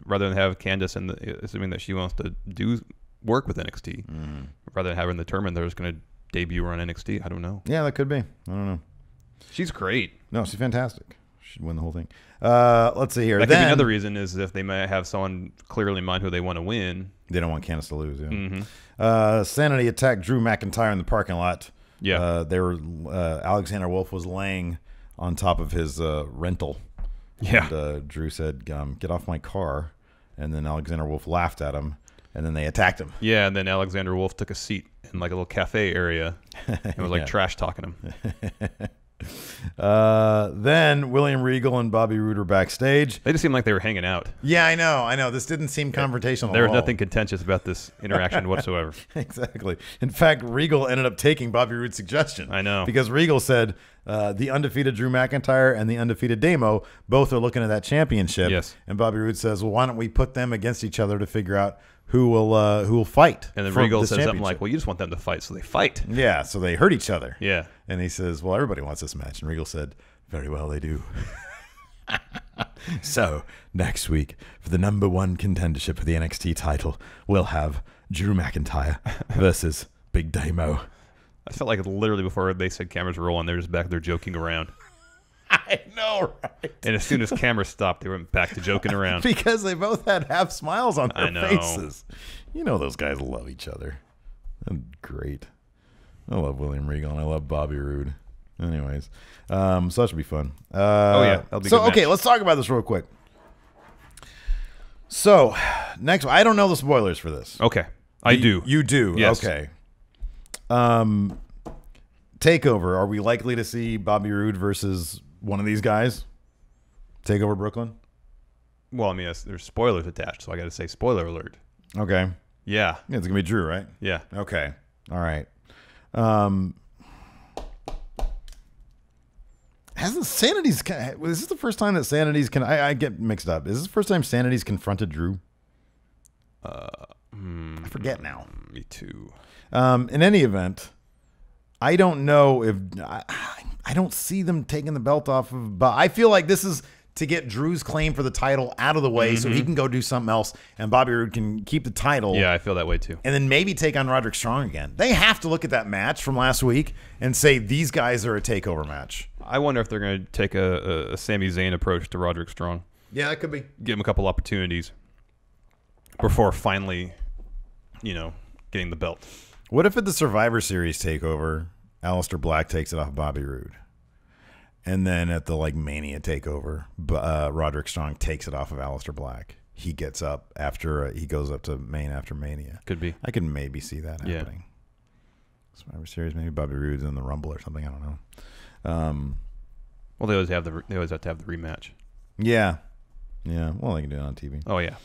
rather than have Candice assuming that she wants to do work with NXT, rather than having the tournament, they're just going to debut her on NXT. I don't know. Yeah, that could be. I don't know. She's great. No, she's fantastic. She'd win the whole thing. Let's see here. That could be another reason is if they might have someone clearly in mind who they want to win. They don't want Candice to lose. Yeah. Sanity attacked Drew McIntyre in the parking lot. Yeah. They were. Alexander Wolf was laying on top of his rental. Yeah. And Drew said, "Get off my car," and then Alexander Wolf laughed at him, and then they attacked him. Yeah, and then Alexander Wolf took a seat in like a little cafe area and was like trash talking him. Then William Regal and Bobby Roode were backstage. They just seemed like they were hanging out. Yeah, I know. This didn't seem confrontational. There was at all. nothing contentious about this interaction whatsoever. Exactly. In fact, Regal ended up taking Bobby Roode's suggestion. I know. Because Regal said the undefeated Drew McIntyre and the undefeated Damo both are looking at that championship. Yes. And Bobby Roode says, well, why don't we put them against each other to figure out who will fight? And then Regal said something like, well, you just want them to fight, so they fight. Yeah, so they hurt each other. Yeah. And he says, well, everybody wants this match. And Regal said, very well, they do. So, next week, for the #1 contendership for the NXT title, we'll have Drew McIntyre versus Big Damo. I felt like literally before they said cameras were rolling, they were just back there joking around. I know, right? And as soon as cameras stopped, they went back to joking around. Because they both had half smiles on their I know. faces. You know those guys love each other. They're great. I love William Regal and I love Bobby Roode. Anyways, so that should be fun. Oh yeah, that'll be a good okay, match. let's talk about this real quick. So, next, I don't know the spoilers for this. Okay, I do. You do? Yes. Okay. TakeOver. Are we likely to see Bobby Roode versus one of these guys? TakeOver Brooklyn? Well, I mean, there's spoilers attached, so I got to say spoiler alert. Okay. Yeah. Yeah, it's going to be Drew, right? Yeah. Okay. All right. Hasn't Sanity's... Is this the first time that Sanity's... I get mixed up. Is this the first time Sanity's confronted Drew? I forget now. Me too. In any event, I don't know if... I don't see them taking the belt off of... But I feel like this is to get Drew's claim for the title out of the way so he can go do something else and Bobby Roode can keep the title. Yeah, I feel that way too. And then maybe take on Roderick Strong again. They have to look at that match from last week and say these guys are a takeover match. I wonder if they're going to take a Sami Zayn approach to Roderick Strong. Yeah, it could be. Give him a couple opportunities before finally, getting the belt. What if at the Survivor Series takeover, Aleister Black takes it off Bobby Roode? And then at the Mania takeover, Roderick Strong takes it off of Aleister Black. He gets up after he goes up to main after Mania. Could be. I can maybe see that happening. Survivor Series, maybe Bobby Roode's in the Rumble or something. I don't know. Well, they always have to have the rematch. Yeah. Well, they can do it on TV. Oh yeah.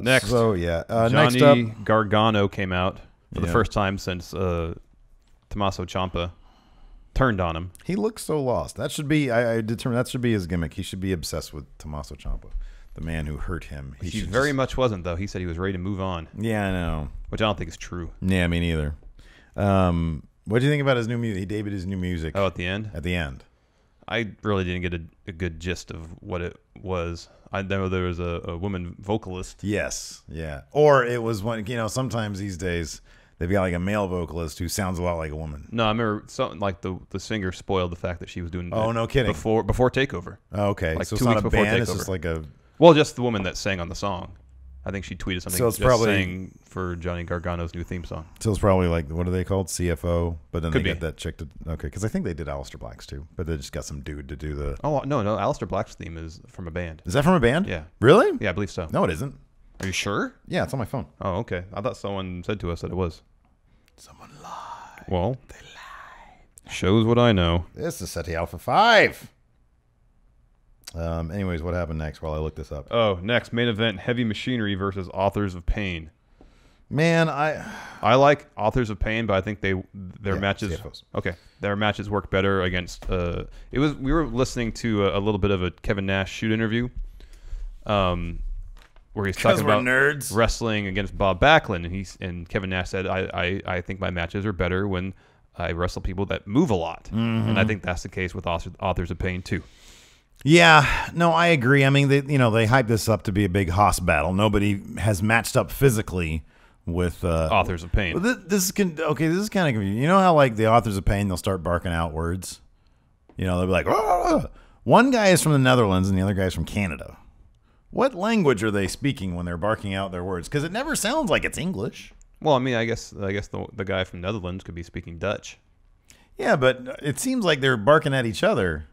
Next. So yeah. Johnny Next up, Gargano came out for the first time since Tommaso Ciampa turned on him. He looks so lost. That should be. I determined that should be his gimmick. He should be obsessed with Tommaso Ciampa, the man who hurt him. He very much wasn't, though. He said he was ready to move on. Yeah, I know. Which I don't think is true. Yeah, me neither. What do you think about his new music? He debuted his new music. Oh, at the end? At the end. I really didn't get a good gist of what it was. I know there was a woman vocalist. Yes, yeah. Or it was one. Sometimes these days they've got a male vocalist who sounds a lot like a woman. No, I remember something like the singer spoiled the fact that she was doing. Oh, no kidding. Before TakeOver. Oh, okay, Like so 2 it's weeks not a before band. TakeOver. It's just Well, just the woman that sang on the song. I think she tweeted something. So it's just probably saying for Johnny Gargano's new theme song. So it's probably what are they called? CFO. But then Could they be. get that chick to because I think they did Aleister Black's too, but they just got some dude to do the. Oh no, Aleister Black's theme is from a band. Is that from a band? Yeah. Really? Yeah, I believe so. No, it isn't. Are you sure? Yeah, it's on my phone. Oh, okay. I thought someone said to us that it was. Someone lied. Well, they lied. Shows what I know. This is SETI Alpha 5. Anyways, what happened next while I look this up? Oh, next main event: Heavy Machinery versus Authors of Pain. Man, I like Authors of Pain, but I think their matches. CFOs. Okay, their matches work better against. We were listening to a little bit of a Kevin Nash shoot interview, where he's talking about nerds wrestling against Bob Backlund, and Kevin Nash said, I think my matches are better when I wrestle people that move a lot, and I think that's the case with Authors of Pain too. Yeah, no, I agree. I mean, they hype this up to be a big Haas battle. Nobody has matched up physically with Authors of Pain. This is kind of confusing. You know how the Authors of Pain, they'll start barking out words. They'll be like, "Rah!" One guy is from the Netherlands and the other guy's from Canada. What language are they speaking when they're barking out their words? Because it never sounds like it's English. Well, I mean, I guess the guy from Netherlands could be speaking Dutch. Yeah, but it seems like they're barking at each other.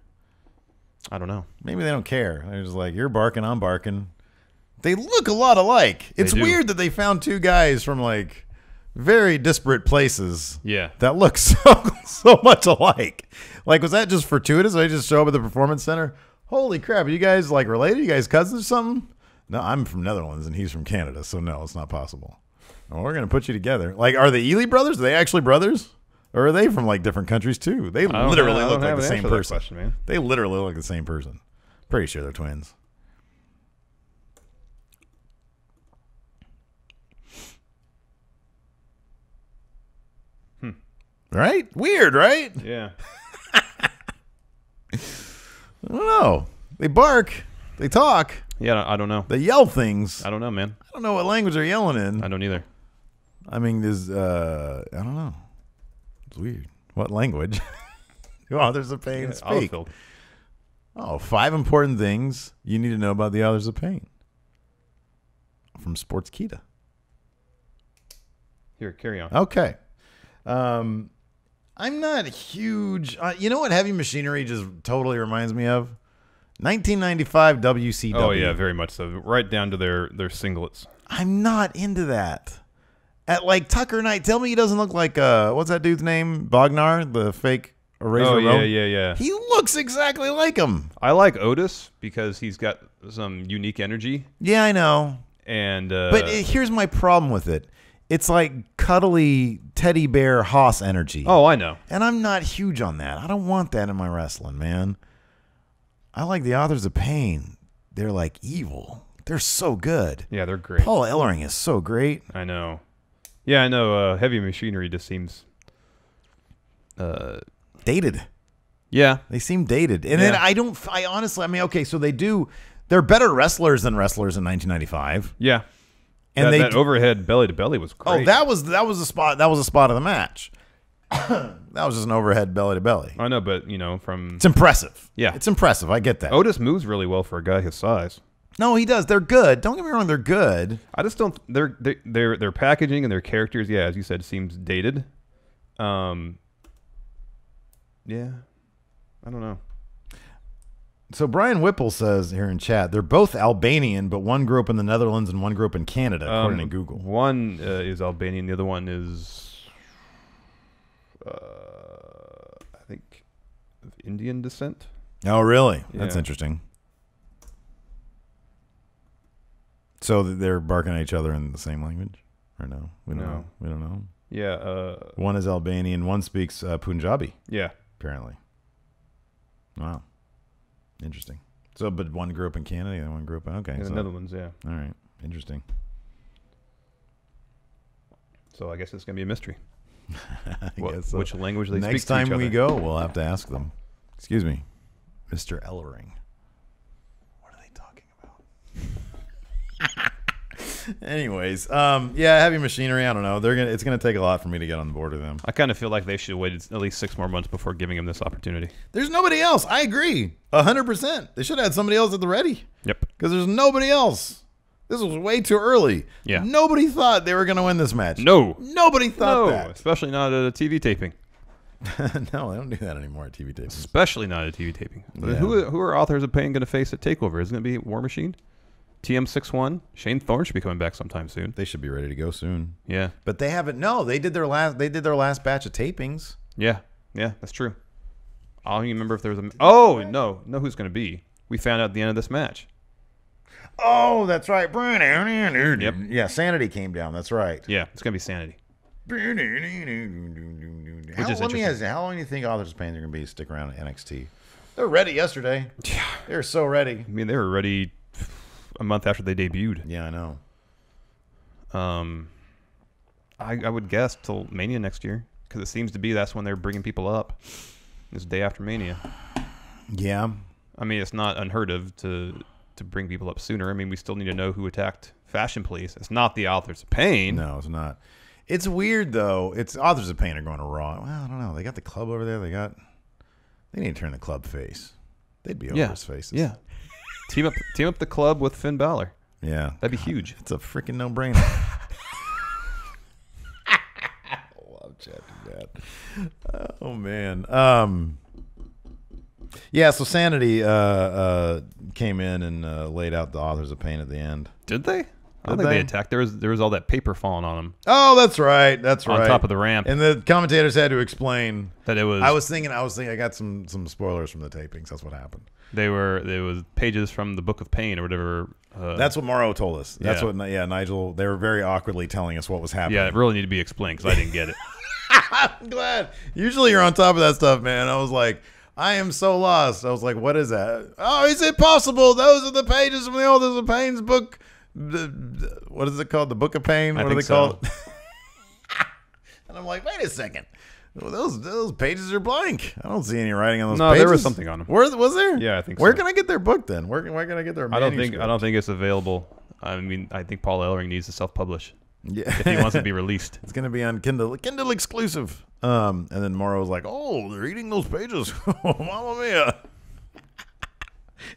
I don't know. Maybe they don't care. They're just like, you're barking, I'm barking. They look a lot alike. It's weird that they found two guys from very disparate places. Yeah. That look so much alike. Was that just fortuitous? Did they just show up at the Performance Center? Holy crap, are you guys related? Are you guys cousins or something? No, I'm from Netherlands and he's from Canada, so no, it's not possible. Well, we're going to put you together. Are the Ely brothers? Are they actually brothers? Or are they from different countries too? They literally look like the same person. Question, man. They literally look like the same person. Pretty sure they're twins. Right? Weird, right? Yeah. I don't know. They bark. They talk. Yeah, I don't know. They yell things. I don't know, man. I don't know what language they're yelling in. I don't either. I mean, there's, I don't know. It's weird. What language? Do Authors of Pain speak? Autofilled. Oh, 5 important things you need to know about the Authors of Pain. From Sportskeeda. Here, carry on. Okay. I'm not huge. You know what Heavy Machinery just totally reminds me of? 1995 WCW. Oh, yeah, very much so. Right down to their singlets. I'm not into that. At like Tucker Knight, tell me he doesn't look like what's that dude's name? Bognar, the fake Razor Ramon? Yeah. He looks exactly like him. I like Otis because he's got some unique energy. Yeah, I know. And but here's my problem with it. It's like cuddly teddy bear Hoss energy. Oh, I know. And I'm not huge on that. I don't want that in my wrestling, man. I like the Authors of Pain. They're like evil. They're so good. Yeah, they're great. Paul Ellering is so great. I know. Yeah, I know. Heavy Machinery just seems Dated. Yeah. They seem dated. And then I honestly, I mean, okay, so they're better wrestlers than wrestlers in 1995. Yeah. And that overhead belly to belly was great. Oh, that was a spot of the match. That was just an overhead belly to belly. I know, but It's impressive. Yeah. It's impressive. I get that. Otis moves really well for a guy his size. No, he does. They're good. Don't get me wrong, they're good. I just don't. Their packaging and their characters, yeah, as you said, seems dated. Yeah, I don't know. So Brian Whipple says here in chat, they're both Albanian, but one grew up in the Netherlands and one grew up in Canada, according to Google. One is Albanian, the other one is, I think, of Indian descent. Oh, really? Yeah. That's interesting. So they're barking at each other in the same language? Or no? We don't know. We don't know. Yeah. One is Albanian. One speaks Punjabi. Yeah. Apparently. Wow. Interesting. So, but one grew up in Canada, the other one grew up in, okay. In the Netherlands, yeah. All right. Interesting. So I guess it's going to be a mystery. I guess so. Which language they speak to Next each time other. we go, we'll have to ask them. Excuse me, Mr. Ellering. What are they talking about? Anyways, yeah, Heavy Machinery, I don't know. It's gonna take a lot for me to get on board with them. I kind of feel like they should have waited at least 6 more months before giving him this opportunity. There's nobody else. I agree. 100%. They should have had somebody else at the ready. Yep. Because there's nobody else. This was way too early. Yeah. Nobody thought they were going to win this match. No. Nobody thought that. Especially not at a TV taping. No, they don't do that anymore at TV tapings. Especially not at a TV taping. Yeah. Who are Authors of Pain going to face at TakeOver? Isn't it be War Machine? TM61? Shane Thorne should be coming back sometime soon. They should be ready to go soon. Yeah. But they haven't. No, they did their last batch of tapings. Yeah. Yeah, that's true. I don't even remember if there was a... Oh, no. Know who's going to be. We found out at the end of this match. Oh, that's right. Yep. Yeah, Sanity came down. That's right. Yeah, it's going to be Sanity. How long do you think Authors of Pain are going to be stick around at NXT? They're ready yesterday. Yeah. They're so ready. I mean, they were ready a month after they debuted. Yeah, I know. I would guess till Mania next year, because it seems to be that's when they're bringing people up. This day after Mania. Yeah. I mean, it's not unheard of to bring people up sooner. I mean, we still need to know who attacked Fashion Police. It's not the Authors of Pain. No, it's not. It's weird though. It's Authors of Pain are going to Raw. Well, I don't know. They got the club over there. They need to turn the club face. They'd be over his faces. Yeah. Team up the club with Finn Balor. Yeah. That'd be huge. It's a freaking no-brainer. Love chat to that. Oh man. Yeah, so Sanity came in and laid out the Authors of Pain at the end. Did they? I don't think they attacked. There was all that paper falling on them. Oh, that's right. That's right. On top of the ramp. And the commentators had to explain that it was. I was thinking. I got some spoilers from the tapings. That's what happened. There was pages from the Book of Pain or whatever. That's what Morrow told us. That's what. Yeah, Nigel. They were very awkwardly telling us what was happening. Yeah, it really needed to be explained because I didn't get it. I'm glad. Usually you're on top of that stuff, man. I was like, I am so lost. I was like, what is that? Oh, is it possible? Those are the pages from the Authors of Pain's book. What is it called? The Book of Pain? What are they called? And I'm like, wait a second. Well, those pages are blank. I don't see any writing on those No, pages. there was something on them. Was there? Yeah, I think Where so. can I get their book then? Where can I get their I don't manuscript? think it's available. I mean, I think Paul Ellering needs to self-publish Yeah. if he wants to be released. It's gonna be on Kindle exclusive. And then Morrow was like, "Oh, they're eating those pages, Mamma mia!"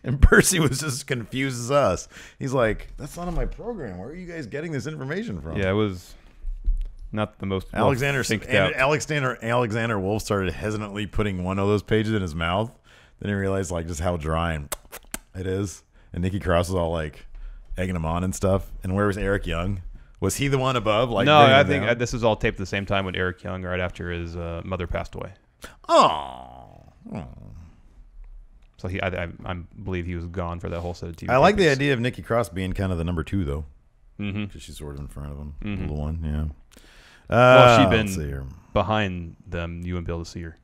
And Percy was just confused as us. He's like, "That's not on my program. Where are you guys getting this information from?" Yeah, it was not the most Alexander out. Alexander Wolf started hesitantly putting one of those pages in his mouth. Then he realized like just how dry and it is. And Nikki Cross was all like egging him on and stuff. And where was Eric Young? Was he the one above? Like, no, bringing I him think down? this was all taped at the same time with Eric Young, right after his mother passed away. Oh. So I believe he was gone for that whole set of TV. I like the tapings. idea of Nikki Cross being kind of the number 2 though, Mm-hmm. because she's sort of in front of him, the little one. Yeah. Well, she'd let's see here. been behind them. You wouldn't be able to see her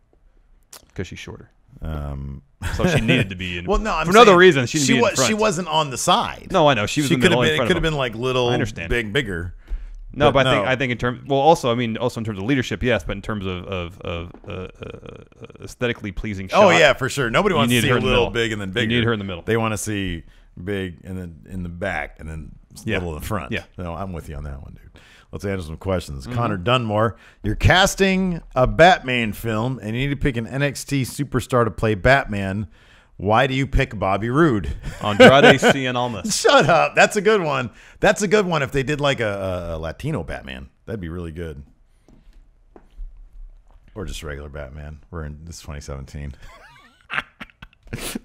because she's shorter. Um, So she needed to be in. well, no, I'm for no other saying reason. She didn't be in front. She wasn't on the side. No, I know she was. She in the could have middle been. in It front could of have him. been like little, I understand. bigger. No, but no. I think in terms. Well, also, I mean, also in terms of leadership, yes, but in terms of aesthetically pleasing shot. Oh yeah, for sure. Nobody wants to need see her a in the little middle. big and then bigger. You need her in the middle. They want to see big and then in the back and then little in the front. Yeah. No, I'm with you on that one, dude. Let's answer some questions. Connor Dunmore, you're casting a Batman film and you need to pick an NXT superstar to play Batman. Why do you pick Bobby Roode? Andrade Cien Almas. Shut up. That's a good one. That's a good one. If they did like a Latino Batman, that'd be really good. Or just regular Batman. This is 2017.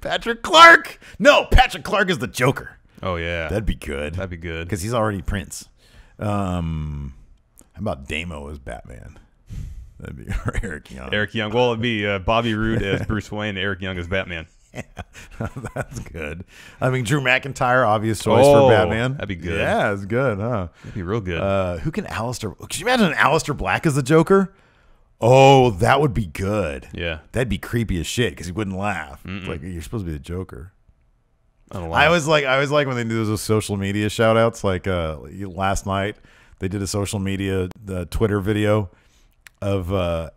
Patrick Clark. No, Patrick Clark is the Joker. Oh yeah, That'd be good. that'd be good. Because he's already Prince. How about Damo as Batman? That'd be or Eric Young. Eric Young. Well, it'd be Bobby Roode as Bruce Wayne, and Eric Young as Batman. That's good. I mean, Drew McIntyre, obvious choice for Batman. That'd be good. Yeah, it's good, huh? That'd be real good. Who can Aleister? Could you imagine Aleister Black as the Joker? Oh, that would be good. Yeah. That'd be creepy as shit because he wouldn't laugh. It's like you're supposed to be the Joker. I don't know. I was like when they do those social media shout outs, like last night they did a social media Twitter video of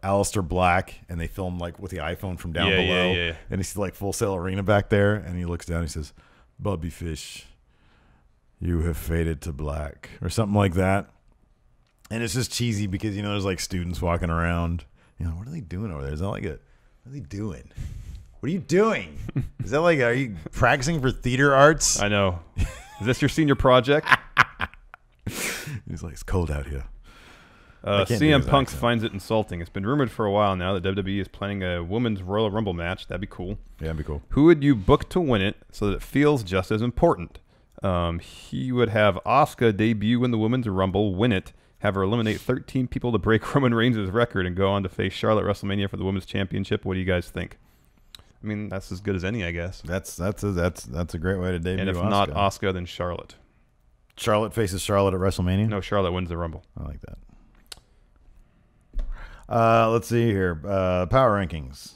Aleister Black and they filmed like with the iPhone from down below. Yeah. And he's like Full Sail Arena back there and he looks down and he says, "Bobby Fish, you have faded to black," or something like that. And it's just cheesy because there's like students walking around. What are they doing over there? Is that like what are they doing? What are you doing? Is that like, are you practicing for theater arts? I know. Is this your senior project? He's like, it's cold out here. can't do CM his Punk accent. finds it insulting. It's been rumored for a while now that WWE is planning a women's Royal Rumble match. That'd be cool. Yeah, that'd be cool. Who would you book to win it so that it feels just as important? He would have Asuka debut in the Women's Rumble, win it, have her eliminate 13 people to break Roman Reigns' record, and go on to face Charlotte at WrestleMania for the Women's Championship. What do you guys think? I mean, that's as good as any, I guess. That's a great way to debut. And if Asuka. not Asuka, then Charlotte. Charlotte faces Charlotte at WrestleMania. No, Charlotte wins the Rumble. I like that. Let's see here. Power rankings.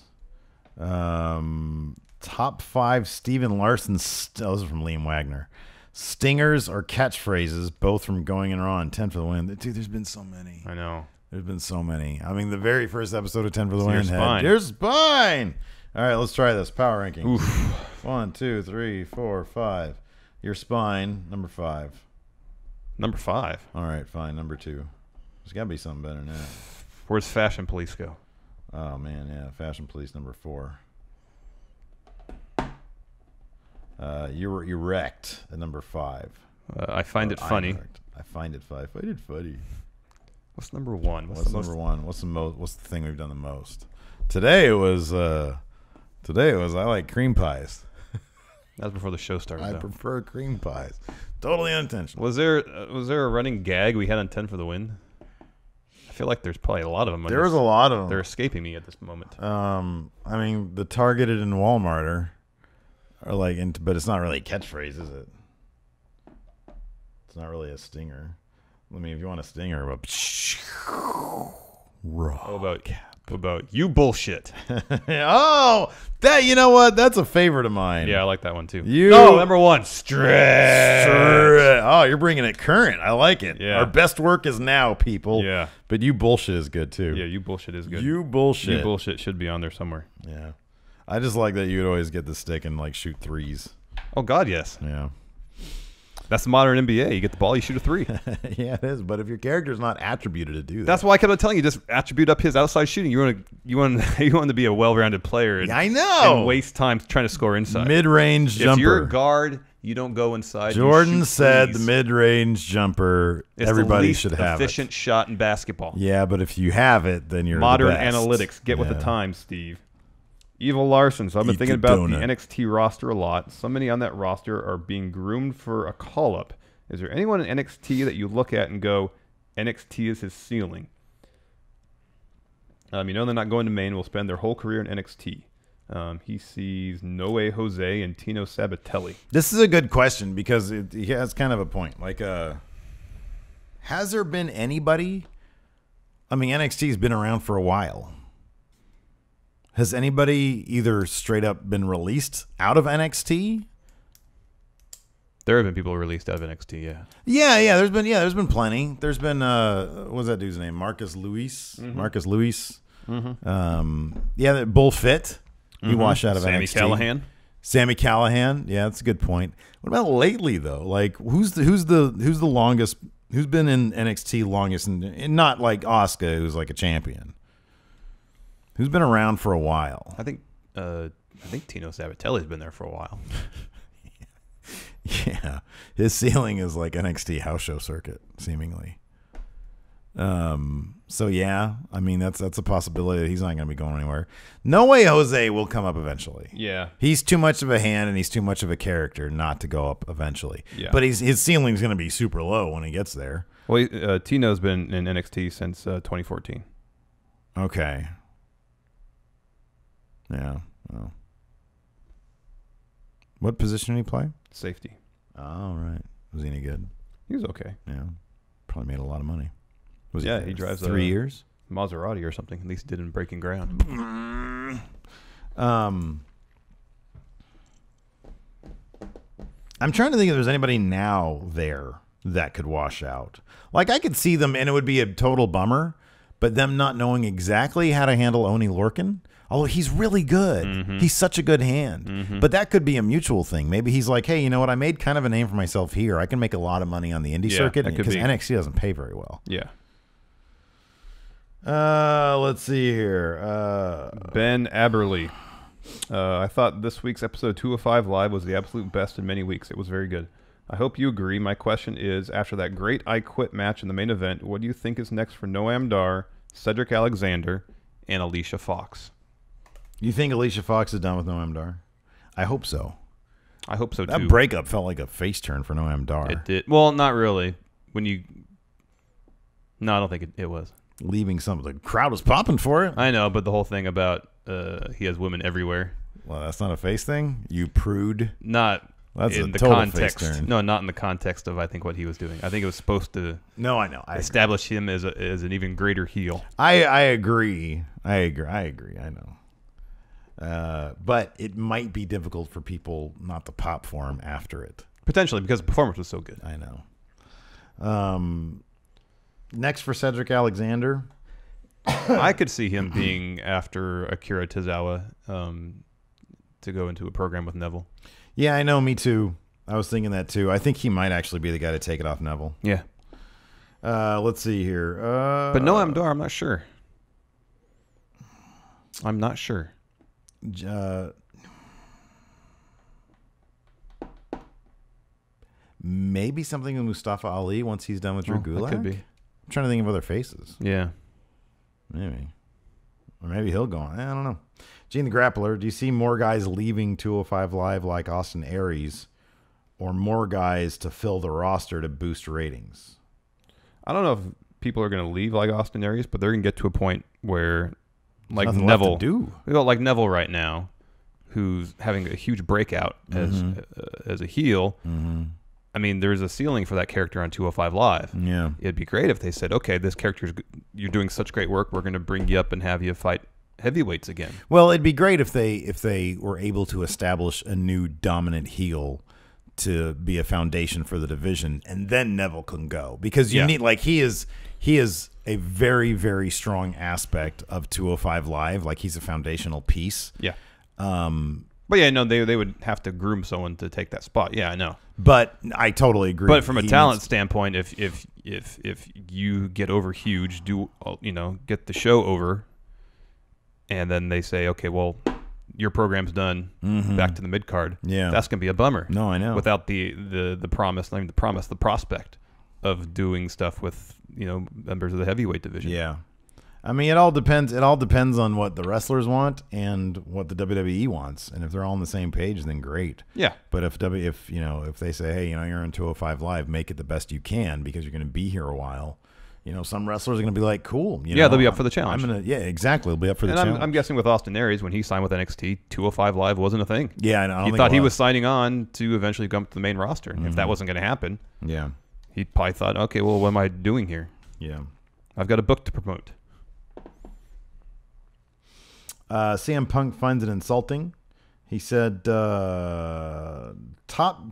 Top 5 Steven Larson. Those are from Liam Wagner. Stingers or catchphrases, both from Going in Raw and 10 for the Win. Dude, there's been so many. I know. There's been so many. I mean, the very first episode of 10 for the Your Win spine. had your spine. All right, let's try this. Power rankings. Oof. 1, 2, 3, 4, 5. Your spine, number 5. Number 5. All right, fine. Number 2. There's got to be something better than that. Where's Fashion Police go? Oh, man, yeah. Fashion Police, number 4. You're erect at number 5. I find it funny. I find it 5. I did funny. What's number 1? What's number 1? What's the most? What's the thing we've done the most? Today it was I like cream pies. That was before the show started. I though. prefer cream pies. Totally unintentional. Was there a running gag we had on 10 for the Win? I feel like there's probably a lot of them. There was a lot of them. They're escaping me at this moment. I mean, the Targeted and Walmart are like, but it's not really a catchphrase, is it? It's not really a stinger. I mean, if you want a stinger, but How about What about you bullshit? Oh, that, you know what? That's a favorite of mine. Yeah, I like that one too. Number one, stretch. Oh, you're bringing it current. I like it. Yeah. Our best work is now, people. Yeah. But you bullshit is good too. Yeah, you bullshit is good. You bullshit. You bullshit should be on there somewhere. Yeah. I just like that you'd always get the stick and like shoot threes. Oh God, yes. Yeah. That's the modern NBA. You get the ball, you shoot a three. Yeah, it is. But if your character's not attributed to do that, That's why I kept on telling you, just attribute up his outside shooting. You want to be a well-rounded player. And, I know. And waste time trying to score inside. Mid-range jumper. If you're a guard, you don't go inside. Jordan said threes. the mid-range jumper. It's everybody the should least have efficient shot in basketball. Yeah, but if you have it, then you're modern the best. analytics. Get with the times, Steve. Evil Larson. So I've been Eat thinking the about donut. the NXT roster a lot. So many on that roster are being groomed for a call-up. Is there anyone in NXT that you look at and go, NXT is his ceiling? You know they're not going to Maine. Will spend their whole career in NXT. He sees Noe Jose and Tino Sabatelli. This is a good question because he has kind of a point. Like, has there been anybody? I mean, NXT's been around for a while. Has anybody either straight up been released out of NXT? There have been people released out of NXT, yeah. Yeah. There's been plenty. There's been what's that dude's name? Marcus Lewis. Mm-hmm. Marcus Lewis. Yeah, Bull Fit. He washed out of Sammy NXT. Callahan. Sammy Callahan. Yeah, that's a good point. What about lately though? Like who's the longest? Who's been in NXT longest? And not like Asuka, who's like a champion. Who's been around for a while? I think Tino Sabatelli's been there for a while. Yeah, his ceiling is like NXT house show circuit, seemingly. So yeah, I mean that's a possibility that he's not going to be going anywhere. No way, Jose will come up eventually. Yeah, he's too much of a hand and he's too much of a character not to go up eventually. Yeah, but his ceiling's going to be super low when he gets there. Well, Tino's been in NXT since 2014. Okay. Yeah. Well. What position did he play? Safety. Oh, right. Was he any good? He was okay. Yeah. Probably made a lot of money. Was he drives 3 years? Maserati or something. At least he did in Breaking Ground. I'm trying to think if there's anybody now there that could wash out. Like, I could see them, and it would be a total bummer, but them not knowing exactly how to handle Oni Lorcan. Although he's really good. Mm-hmm. He's such a good hand. Mm-hmm. But that could be a mutual thing. Maybe he's like, hey, you know what? I made kind of a name for myself here. I can make a lot of money on the indie circuit because NXT doesn't pay very well. Yeah. Let's see here. Ben Aberley. I thought this week's episode 205 Live was the absolute best in many weeks. It was very good. I hope you agree. My question is, after that great I Quit match in the main event, what do you think is next for Noam Dar, Cedric Alexander, and Alicia Fox? You think Alicia Fox is done with Noam Dar? I hope so. I hope so, too. That breakup felt like a face turn for Noam Dar. It did. Well, not really. No, I don't think it was. Leaving the crowd was popping for it. I know, but the whole thing about he has women everywhere. Well, that's not a face thing. You prude. That's in a the total context. face turn. No, not in the context of I think what he was doing. I think it was supposed to. No, I know. Establish him as an even greater heel. I agree. I agree. I know. But it might be difficult for people not to pop for him after it. Potentially, because the performance was so good. I know. Next for Cedric Alexander. I could see him being after Akira Tozawa to go into a program with Neville. Yeah, I know. Me too. I was thinking that too. I think he might actually be the guy to take it off Neville. Yeah. Let's see here. But Noam Dar, I'm not sure. Maybe something with Mustafa Ali once he's done with Drew Gulak. That could be. I'm trying to think of other faces. Yeah. Maybe. Or maybe he'll go on. I don't know. Gene the Grappler, do you see more guys leaving 205 Live like Austin Aries or more guys to fill the roster to boost ratings? I don't know if people are going to leave like Austin Aries, but they're going to get to a point where, like Nothing Neville, left to do. Like Neville right now, who's having a huge breakout as a heel. Mm-hmm. I mean, there's a ceiling for that character on 205 Live. Yeah. It'd be great if they said, okay, this character's you're doing such great work, we're going to bring you up and have you fight heavyweights again. Well, it'd be great if they were able to establish a new dominant heel to be a foundation for the division, and then Neville can go, because you need, like, he is a very, very strong aspect of 205 Live. Like, he's a foundational piece. Yeah. But yeah, no, they would have to groom someone to take that spot. Yeah, I know. But I totally agree. But from a talent standpoint, if you get over huge, get the show over, and then they say, okay, well, your program's done, back to the mid card. Yeah, that's gonna be a bummer. No, I know. Without the promise, the prospect of doing stuff with members of the heavyweight division. Yeah. I mean, it all depends. It all depends on what the wrestlers want and what the WWE wants. And if they're all on the same page, then great. Yeah. But if they say, hey, you're on 205 Live, make it the best you can because you're going to be here a while. Some wrestlers are going to be like, cool. They'll be up for the challenge. Exactly. They'll be up for the challenge. I'm guessing with Austin Aries, when he signed with NXT, 205 Live wasn't a thing. Yeah, I don't he think thought he was signing on to eventually come to the main roster. And if that wasn't going to happen, he probably thought, okay, well, what am I doing here? Yeah. I've got a book to promote. CM Punk finds it insulting. He said top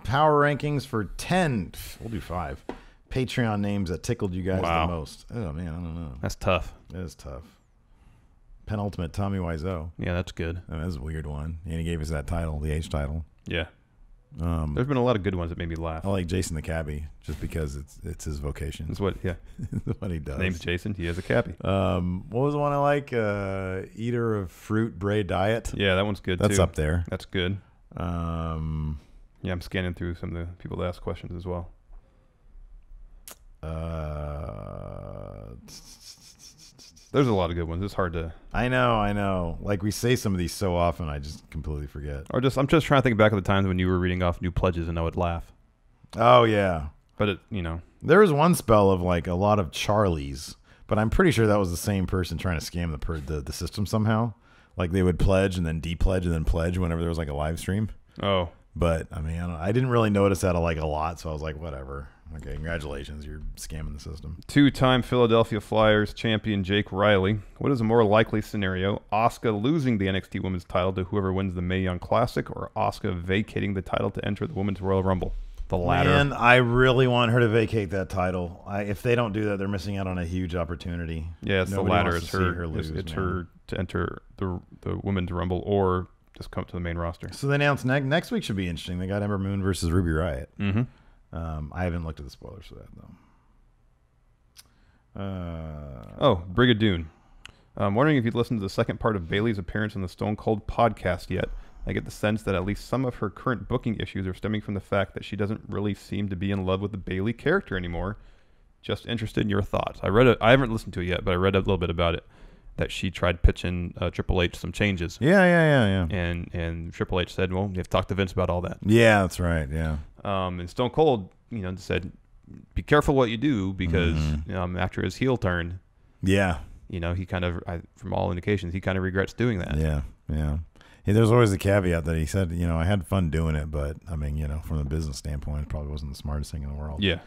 power rankings for 10. We'll do 5. Patreon names that tickled you guys the most. Oh, man, I don't know. That's tough. That is tough. Penultimate Tommy Wiseau. Yeah, that's good. Oh, that's a weird one. And he gave us that title, the H title. Yeah. There's been a lot of good ones that made me laugh. I like Jason the Cabbie just because it's his vocation. That's what, That's what he does. His name's Jason. He has a cabbie. What was the one I like? Eater of Fruit Bray Diet. Yeah, that one's good, That's too. up there. That's good. Yeah, I'm scanning through some of the people that ask questions as well. There's a lot of good ones. It's hard to... I know. Like, we say some of these so often, I just completely forget. I'm just trying to think back of the times when you were reading off new pledges and I would laugh. Oh, yeah. But, There was one spell of, like, a lot of Charlies, but I'm pretty sure that was the same person trying to scam the system somehow. Like, they would pledge and then de-pledge and then pledge whenever there was, like, a live stream. Oh. But, I mean, I didn't really notice that, like, a lot, so I was like, whatever. Okay, congratulations. You're scamming the system. 2-time Philadelphia Flyers champion Jake Riley. What is a more likely scenario? Asuka losing the NXT Women's Title to whoever wins the Mae Young Classic, or Asuka vacating the title to enter the Women's Royal Rumble? The latter. Man, I really want her to vacate that title. If they don't do that, they're missing out on a huge opportunity. Yeah, it's Nobody the latter. wants It's to see her. her lose, it's man. her to enter the Women's Rumble or just come to the main roster. So they announced next week should be interesting. They got Ember Moon versus Ruby Riott. Mm-hmm. I haven't looked at the spoilers for that, Oh, though. Brigadoon. I'm wondering if you'd listened to the second part of Bayley's appearance on the Stone Cold podcast yet. I get the sense that at least some of her current booking issues are stemming from the fact that she doesn't really seem to be in love with the Bayley character anymore. Just interested in your thoughts. I haven't listened to it yet, but I read a little bit about it. That she tried pitching Triple H some changes. Yeah. And Triple H said, well, you have to talk to Vince about all that. Yeah, that's right, yeah. And Stone Cold, said, be careful what you do because after his heel turn, yeah, he kind of, from all indications, he kind of regrets doing that. Yeah. There's always the caveat that he said, I had fun doing it, but, I mean, from a business standpoint, it probably wasn't the smartest thing in the world. Yeah.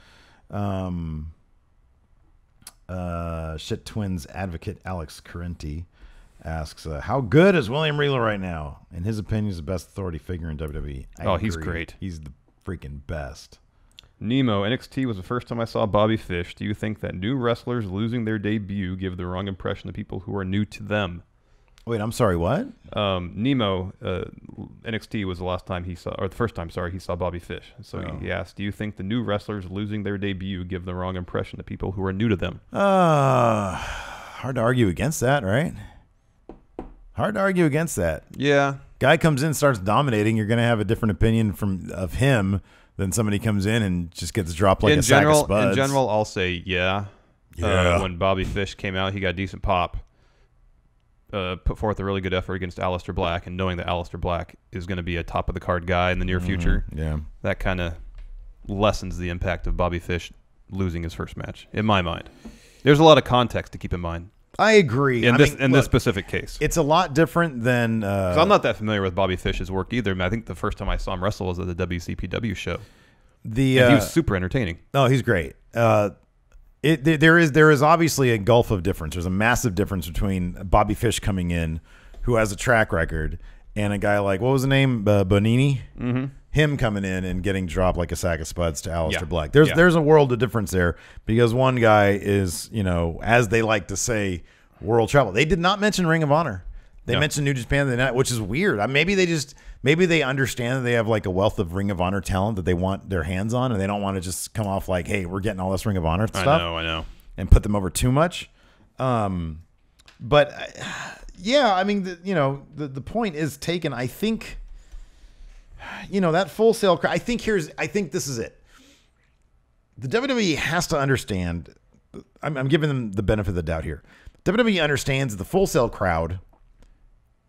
Shit Twins advocate Alex Carenti asks, how good is William Regal right now? In his opinion, he's the best authority figure in WWE. He's great. He's the freaking best. Nemo, NXT was the first time I saw Bobby Fish. Do you think that new wrestlers losing their debut give the wrong impression to people who are new to them? Wait, I'm sorry, what? Nemo, NXT was the last time he saw, or the first time, sorry, he saw Bobby Fish. So he asked, do you think the new wrestlers losing their debut give the wrong impression to people who are new to them? Hard to argue against that, right? Hard to argue against that. Yeah. Guy comes in, starts dominating, you're going to have a different opinion of him than somebody comes in and just gets dropped like sack of spuds. In general, I'll say yeah. When Bobby Fish came out, he got decent pop. Put forth a really good effort against Aleister Black, and knowing that Aleister Black is going to be a top-of-the-card guy in the near future, that kind of lessens the impact of Bobby Fish losing his first match, in my mind. There's a lot of context to keep in mind. I agree. In this specific case. It's a lot different than... 'cause I'm not that familiar with Bobby Fish's work either. I think the first time I saw him wrestle was at the WCPW show. And he was super entertaining. Oh, he's great. There is obviously a gulf of difference. There's a massive difference between Bobby Fish coming in, who has a track record, and a guy like, what was the name? Bonini? Mm-hmm. Him coming in and getting dropped like a sack of spuds to Aleister Black. There's a world of difference there, because one guy is, as they like to say, world travel. They did not mention Ring of Honor. They mentioned New Japan, which is weird. Maybe they understand that they have like a wealth of Ring of Honor talent that they want their hands on, and they don't want to just come off like, hey, we're getting all this Ring of Honor stuff. I know. And put them over too much. But yeah, I mean, the point is taken. I think, that Full Sail crowd. I think this is it. The WWE has to understand. I'm giving them the benefit of the doubt here. WWE understands the Full Sail crowd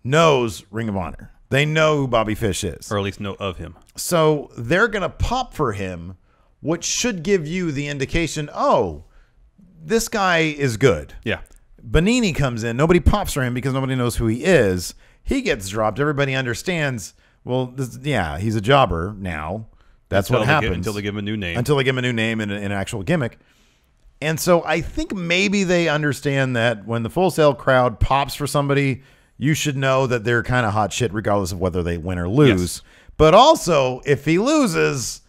knows Ring of Honor. They know who Bobby Fish is. Or at least know of him. So they're going to pop for him, which should give you the indication, oh, this guy is good. Yeah. Bonini comes in. Nobody pops for him because nobody knows who he is. He gets dropped. Everybody understands, well, he's a jobber now. That's what happens. Until they give him a new name. Until they give him a new name and an actual gimmick. And so I think maybe they understand that when the Full Sail crowd pops for somebody, you should know that they're kind of hot shit regardless of whether they win or lose. Yes. But also, if he loses,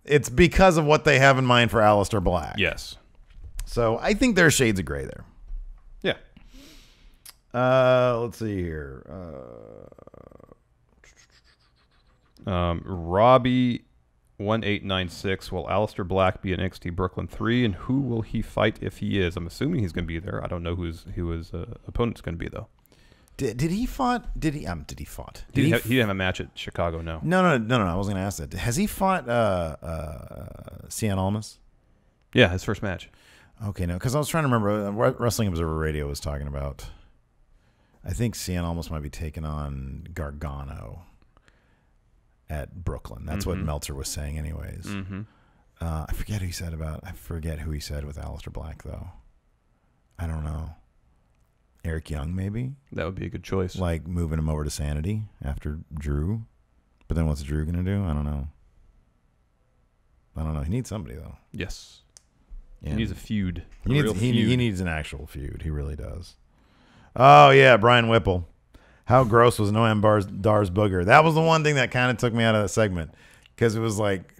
it's because of what they have in mind for Aleister Black. Yes. So I think there's shades of gray there. Yeah. Let's see here. Robbie 1896. Will Aleister Black be in NXT Brooklyn 3, and who will he fight if he is? I'm assuming he's going to be there. I don't know who his opponent's going to be though. Did he fought? He didn't have a match at Chicago. No. No. I was going to ask that. Has he fought Cien Almas? Yeah, his first match. Okay, no, because I was trying to remember. Wrestling Observer Radio was talking about. I think Cien Almas might be taking on Gargano at Brooklyn. That's what Meltzer was saying, anyways. Mm-hmm. I forget who he said with Aleister Black though. I don't know. Eric Young, maybe? That would be a good choice. Like moving him over to Sanity after Drew. But then what's Drew going to do? I don't know. He needs somebody, though. Yes. Yeah. He needs a feud. He needs an actual feud. He really does. Oh, yeah, Brian Whipple. How gross was Noam Dar's booger? That was the one thing that kind of took me out of the segment. Because it was like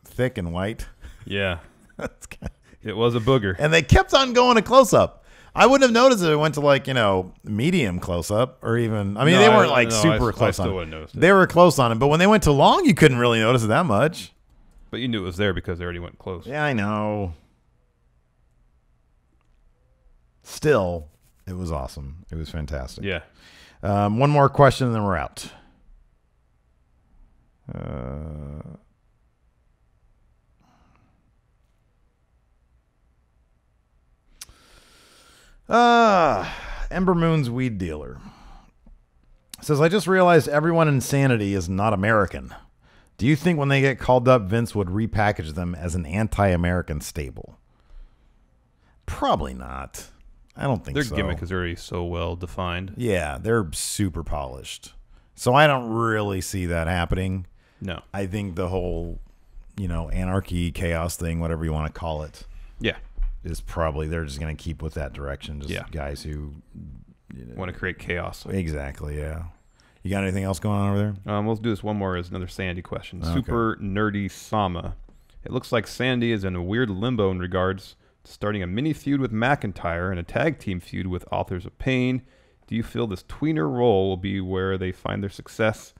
thick and white. Yeah. It was a booger. And they kept on going to close-up. I wouldn't have noticed if it went to medium close up or even. I mean, they weren't super close on it. They were close on it, but when they went to long, you couldn't really notice it that much. But you knew it was there because they already went close. Yeah, I know. Still, it was awesome. It was fantastic. Yeah. One more question, and then we're out. Ember Moon's weed dealer says, I just realized everyone in Sanity is not American. Do you think when they get called up, Vince would repackage them as an anti-American stable? Probably not. I don't think so. Their gimmick is already so well defined. Yeah, they're super polished. So I don't really see that happening. No. I think the whole, anarchy, chaos thing, whatever you want to call it. Yeah. Is probably they're just going to keep with that direction. Just guys who want to create chaos. Exactly, yeah. You got anything else going on over there? We'll do this one more as another Sandy question. Okay. Super Nerdy Sama. It looks like Sandy is in a weird limbo in regards to starting a mini feud with McIntyre and a tag team feud with Authors of Pain. Do you feel this tweener role will be where they find their success?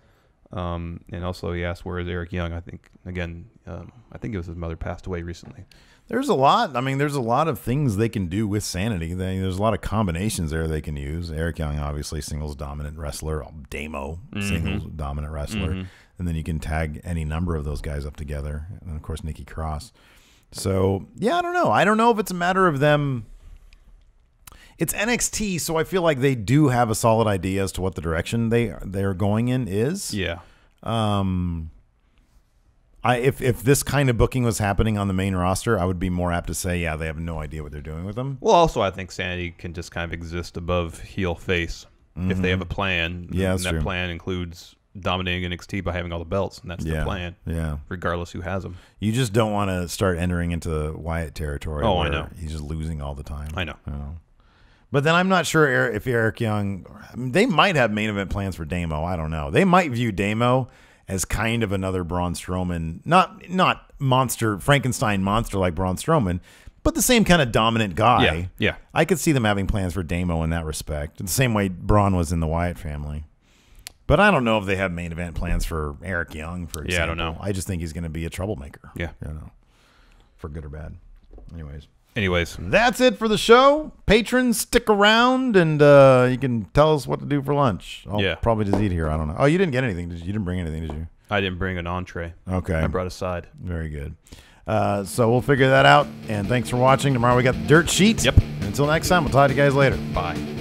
And also he asked, where is Eric Young? I think, again, I think it was his mother passed away recently. There's a lot. I mean, there's a lot of things they can do with Sanity. There's a lot of combinations there they can use. Eric Young, obviously, singles dominant wrestler. Damo, singles dominant wrestler. And then you can tag any number of those guys up together. And, of course, Nikki Cross. So, yeah, I don't know. I don't know if it's a matter of them. It's NXT, so I feel like they do have a solid idea as to what the direction they're going in is. Yeah. If this kind of booking was happening on the main roster, I would be more apt to say, yeah, they have no idea what they're doing with them. Well, also, I think Sanity can just kind of exist above heel face if they have a plan. Yeah, that's and that true. plan includes dominating NXT by having all the belts, and that's the plan. Yeah. Regardless who has them. You just don't want to start entering into Wyatt territory. Oh, I where know. He's just losing all the time. I know. But then I'm not sure if Eric Young, they might have main event plans for Damo. I don't know. They might view Damo as kind of another Braun Strowman, not monster, Frankenstein monster like Braun Strowman, but the same kind of dominant guy. Yeah. I could see them having plans for Damo in that respect, the same way Braun was in the Wyatt family. But I don't know if they have main event plans for Eric Young, for example. Yeah, I don't know. I just think he's going to be a troublemaker. Yeah. For good or bad. Anyways, that's it for the show. Patrons, stick around, and you can tell us what to do for lunch. I'll probably just eat here. I don't know. Oh, you didn't get anything, did you? You didn't bring anything, did you? I didn't bring an entree. Okay. I brought a side. Very good. So we'll figure that out. And thanks for watching. Tomorrow we got the dirt sheet. Yep. Until next time, we'll talk to you guys later. Bye.